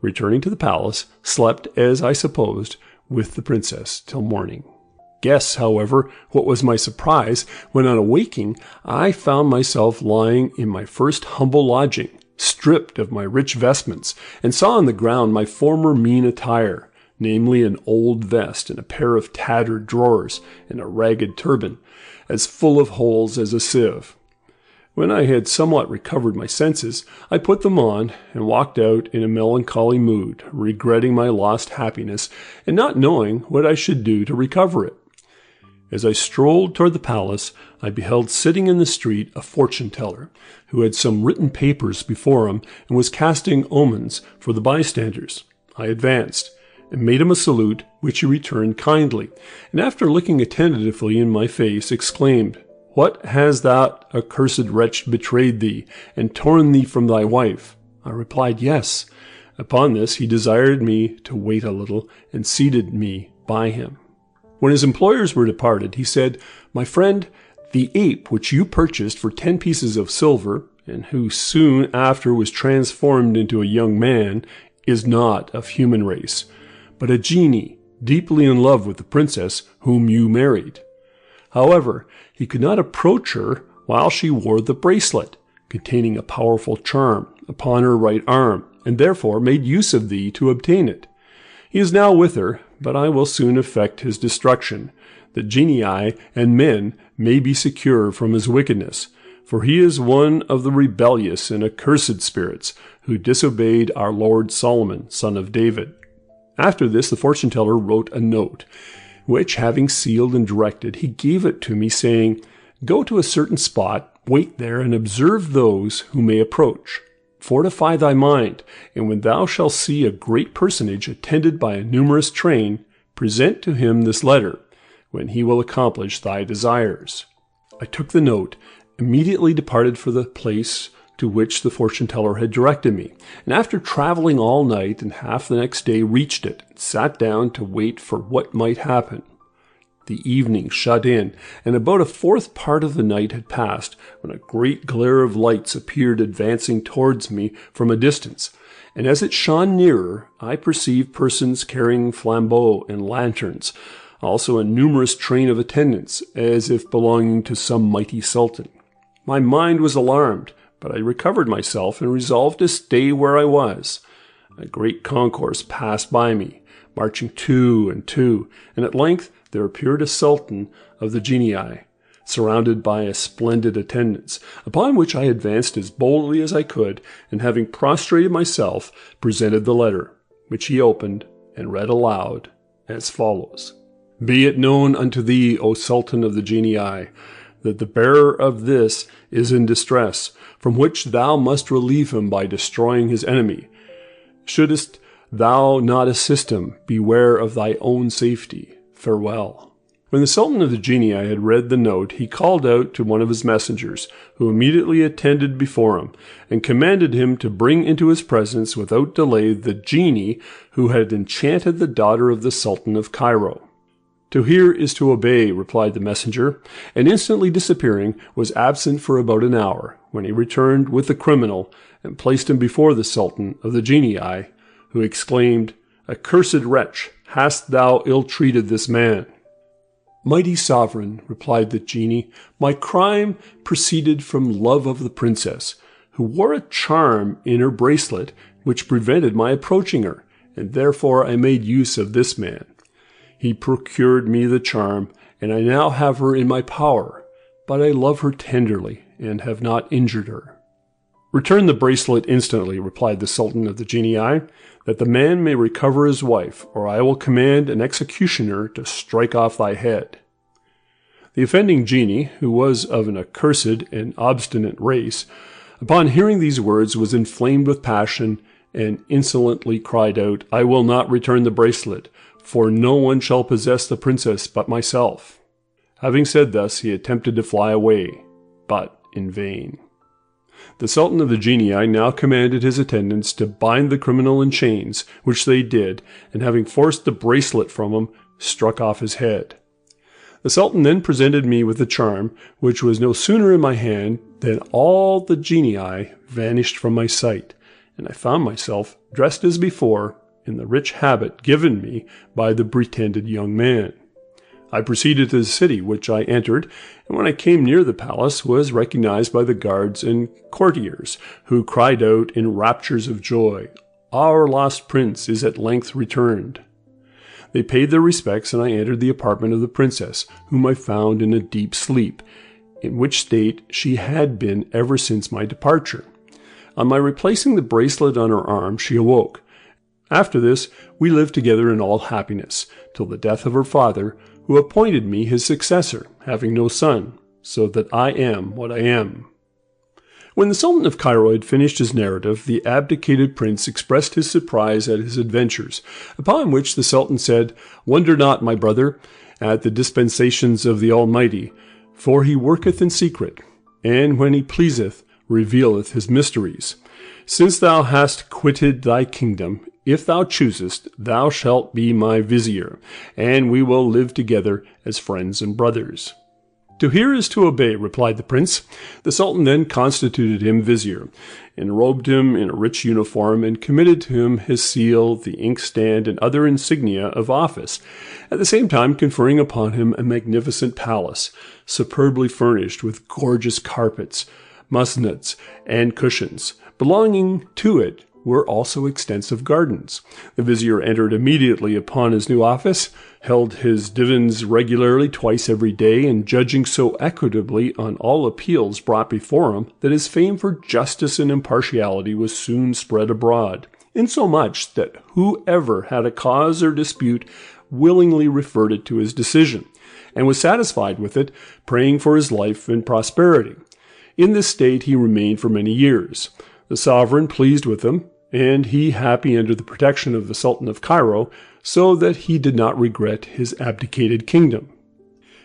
returning to the palace, slept, as I supposed, with the princess till morning. Guess, however, what was my surprise, when on awaking I found myself lying in my first humble lodging, stripped of my rich vestments, and saw on the ground my former mean attire, namely an old vest and a pair of tattered drawers and a ragged turban, as full of holes as a sieve. When I had somewhat recovered my senses, I put them on and walked out in a melancholy mood, regretting my lost happiness and not knowing what I should do to recover it. As I strolled toward the palace, I beheld sitting in the street a fortune-teller, who had some written papers before him and was casting omens for the bystanders. I advanced and made him a salute, which he returned kindly, and after looking attentively in my face, exclaimed, "What has that accursed wretch betrayed thee, and torn thee from thy wife?" I replied, "Yes." Upon this he desired me to wait a little, and seated me by him. When his employers were departed, he said, "My friend, the ape which you purchased for 10 pieces of silver, and who soon after was transformed into a young man, is not of human race, but a genie, deeply in love with the princess whom you married. However, he could not approach her while she wore the bracelet, containing a powerful charm, upon her right arm, and therefore made use of thee to obtain it. He is now with her, but I will soon effect his destruction, that genii and men may be secure from his wickedness, for he is one of the rebellious and accursed spirits who disobeyed our Lord Solomon, son of David." After this, the fortune-teller wrote a note, which, having sealed and directed, he gave it to me, saying, "Go to a certain spot, wait there, and observe those who may approach. Fortify thy mind, and when thou shalt see a great personage attended by a numerous train, present to him this letter, when he will accomplish thy desires." I took the note, immediately departed for the place to which the fortune-teller had directed me, and after traveling all night and half the next day reached it, and sat down to wait for what might happen. The evening shut in, and about a fourth part of the night had passed, when a great glare of lights appeared advancing towards me from a distance, and as it shone nearer, I perceived persons carrying flambeaux and lanterns, also a numerous train of attendants, as if belonging to some mighty sultan. My mind was alarmed, but I recovered myself and resolved to stay where I was. A great concourse passed by me, marching 2 and 2, and at length there appeared a sultan of the genii, surrounded by a splendid attendance, upon which I advanced as boldly as I could, and having prostrated myself, presented the letter, which he opened and read aloud as follows. "Be it known unto thee, O Sultan of the genii, that the bearer of this is in distress, from which thou must relieve him by destroying his enemy. Shouldest thou not assist him, beware of thy own safety. Farewell." When the Sultan of the genii had read the note, he called out to one of his messengers, who immediately attended before him, and commanded him to bring into his presence without delay the genie who had enchanted the daughter of the Sultan of Cairo. "To hear is to obey," replied the messenger, and instantly disappearing, was absent for about an hour, when he returned with the criminal and placed him before the Sultan of the genii, who exclaimed, "Accursed wretch, hast thou ill-treated this man?" "Mighty sovereign," replied the genie, "my crime proceeded from love of the princess, who wore a charm in her bracelet which prevented my approaching her, and therefore I made use of this man. He procured me the charm, and I now have her in my power, but I love her tenderly and have not injured her." "Return the bracelet instantly," replied the Sultan of the genii, "that the man may recover his wife, or I will command an executioner to strike off thy head." The offending genie, who was of an accursed and obstinate race, upon hearing these words was inflamed with passion, and insolently cried out, "I will not return the bracelet, for no one shall possess the princess but myself." Having said thus, he attempted to fly away, but in vain. The Sultan of the genii now commanded his attendants to bind the criminal in chains, which they did, and having forced the bracelet from him, struck off his head. The Sultan then presented me with the charm, which was no sooner in my hand than all the genii vanished from my sight, and I found myself, dressed as before, in the rich habit given me by the pretended young man. I proceeded to the city, which I entered, and when I came near the palace was recognized by the guards and courtiers, who cried out in raptures of joy, "Our lost prince is at length returned." They paid their respects, and I entered the apartment of the princess, whom I found in a deep sleep, in which state she had been ever since my departure. On my replacing the bracelet on her arm, she awoke. After this, we lived together in all happiness, till the death of her father, who appointed me his successor, having no son, so that I am what I am. When the Sultan of Cairo had finished his narrative, the abdicated prince expressed his surprise at his adventures, upon which the Sultan said, "Wonder not, my brother, at the dispensations of the Almighty, for he worketh in secret, and when he pleaseth, revealeth his mysteries. Since thou hast quitted thy kingdom, if thou choosest, thou shalt be my vizier, and we will live together as friends and brothers." "To hear is to obey," replied the prince. The Sultan then constituted him vizier, enrobed him in a rich uniform, and committed to him his seal, the inkstand, and other insignia of office, at the same time conferring upon him a magnificent palace, superbly furnished with gorgeous carpets, musneds, and cushions. Belonging to it were also extensive gardens. The vizier entered immediately upon his new office, held his divans regularly twice every day, and judging so equitably on all appeals brought before him that his fame for justice and impartiality was soon spread abroad, insomuch that whoever had a cause or dispute willingly referred it to his decision, and was satisfied with it, praying for his life and prosperity. In this state he remained for many years. The sovereign pleased with him, and he happy under the protection of the Sultan of Cairo, so that he did not regret his abdicated kingdom.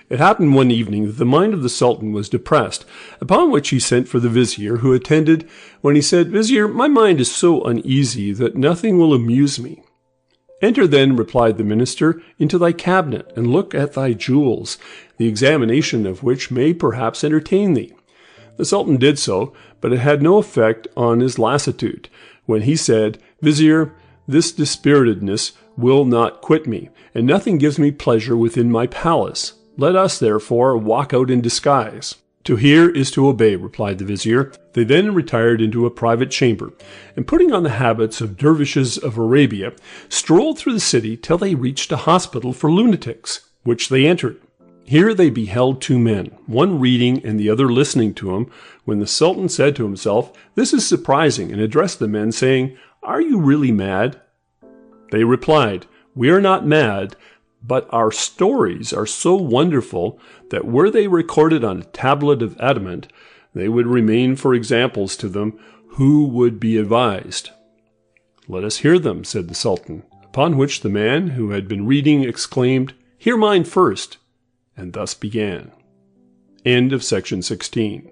It happened one evening that the mind of the Sultan was depressed, upon which he sent for the vizier, who attended, when he said, "Vizier, my mind is so uneasy that nothing will amuse me." "Enter then," replied the minister, "into thy cabinet, and look at thy jewels, the examination of which may perhaps entertain thee." The Sultan did so, but it had no effect on his lassitude, when he said, "Vizier, this dispiritedness will not quit me, and nothing gives me pleasure within my palace. Let us, therefore, walk out in disguise." "To hear is to obey," replied the vizier. They then retired into a private chamber, and putting on the habits of dervishes of Arabia, strolled through the city till they reached a hospital for lunatics, which they entered. Here they beheld two men, one reading and the other listening to him, when the Sultan said to himself, "This is surprising," and addressed the men, saying, "Are you really mad?" They replied, "We are not mad, but our stories are so wonderful that were they recorded on a tablet of adamant, they would remain for examples to them who would be advised." "Let us hear them," said the Sultan, upon which the man who had been reading exclaimed, "Hear mine first," and thus began. End of section 16.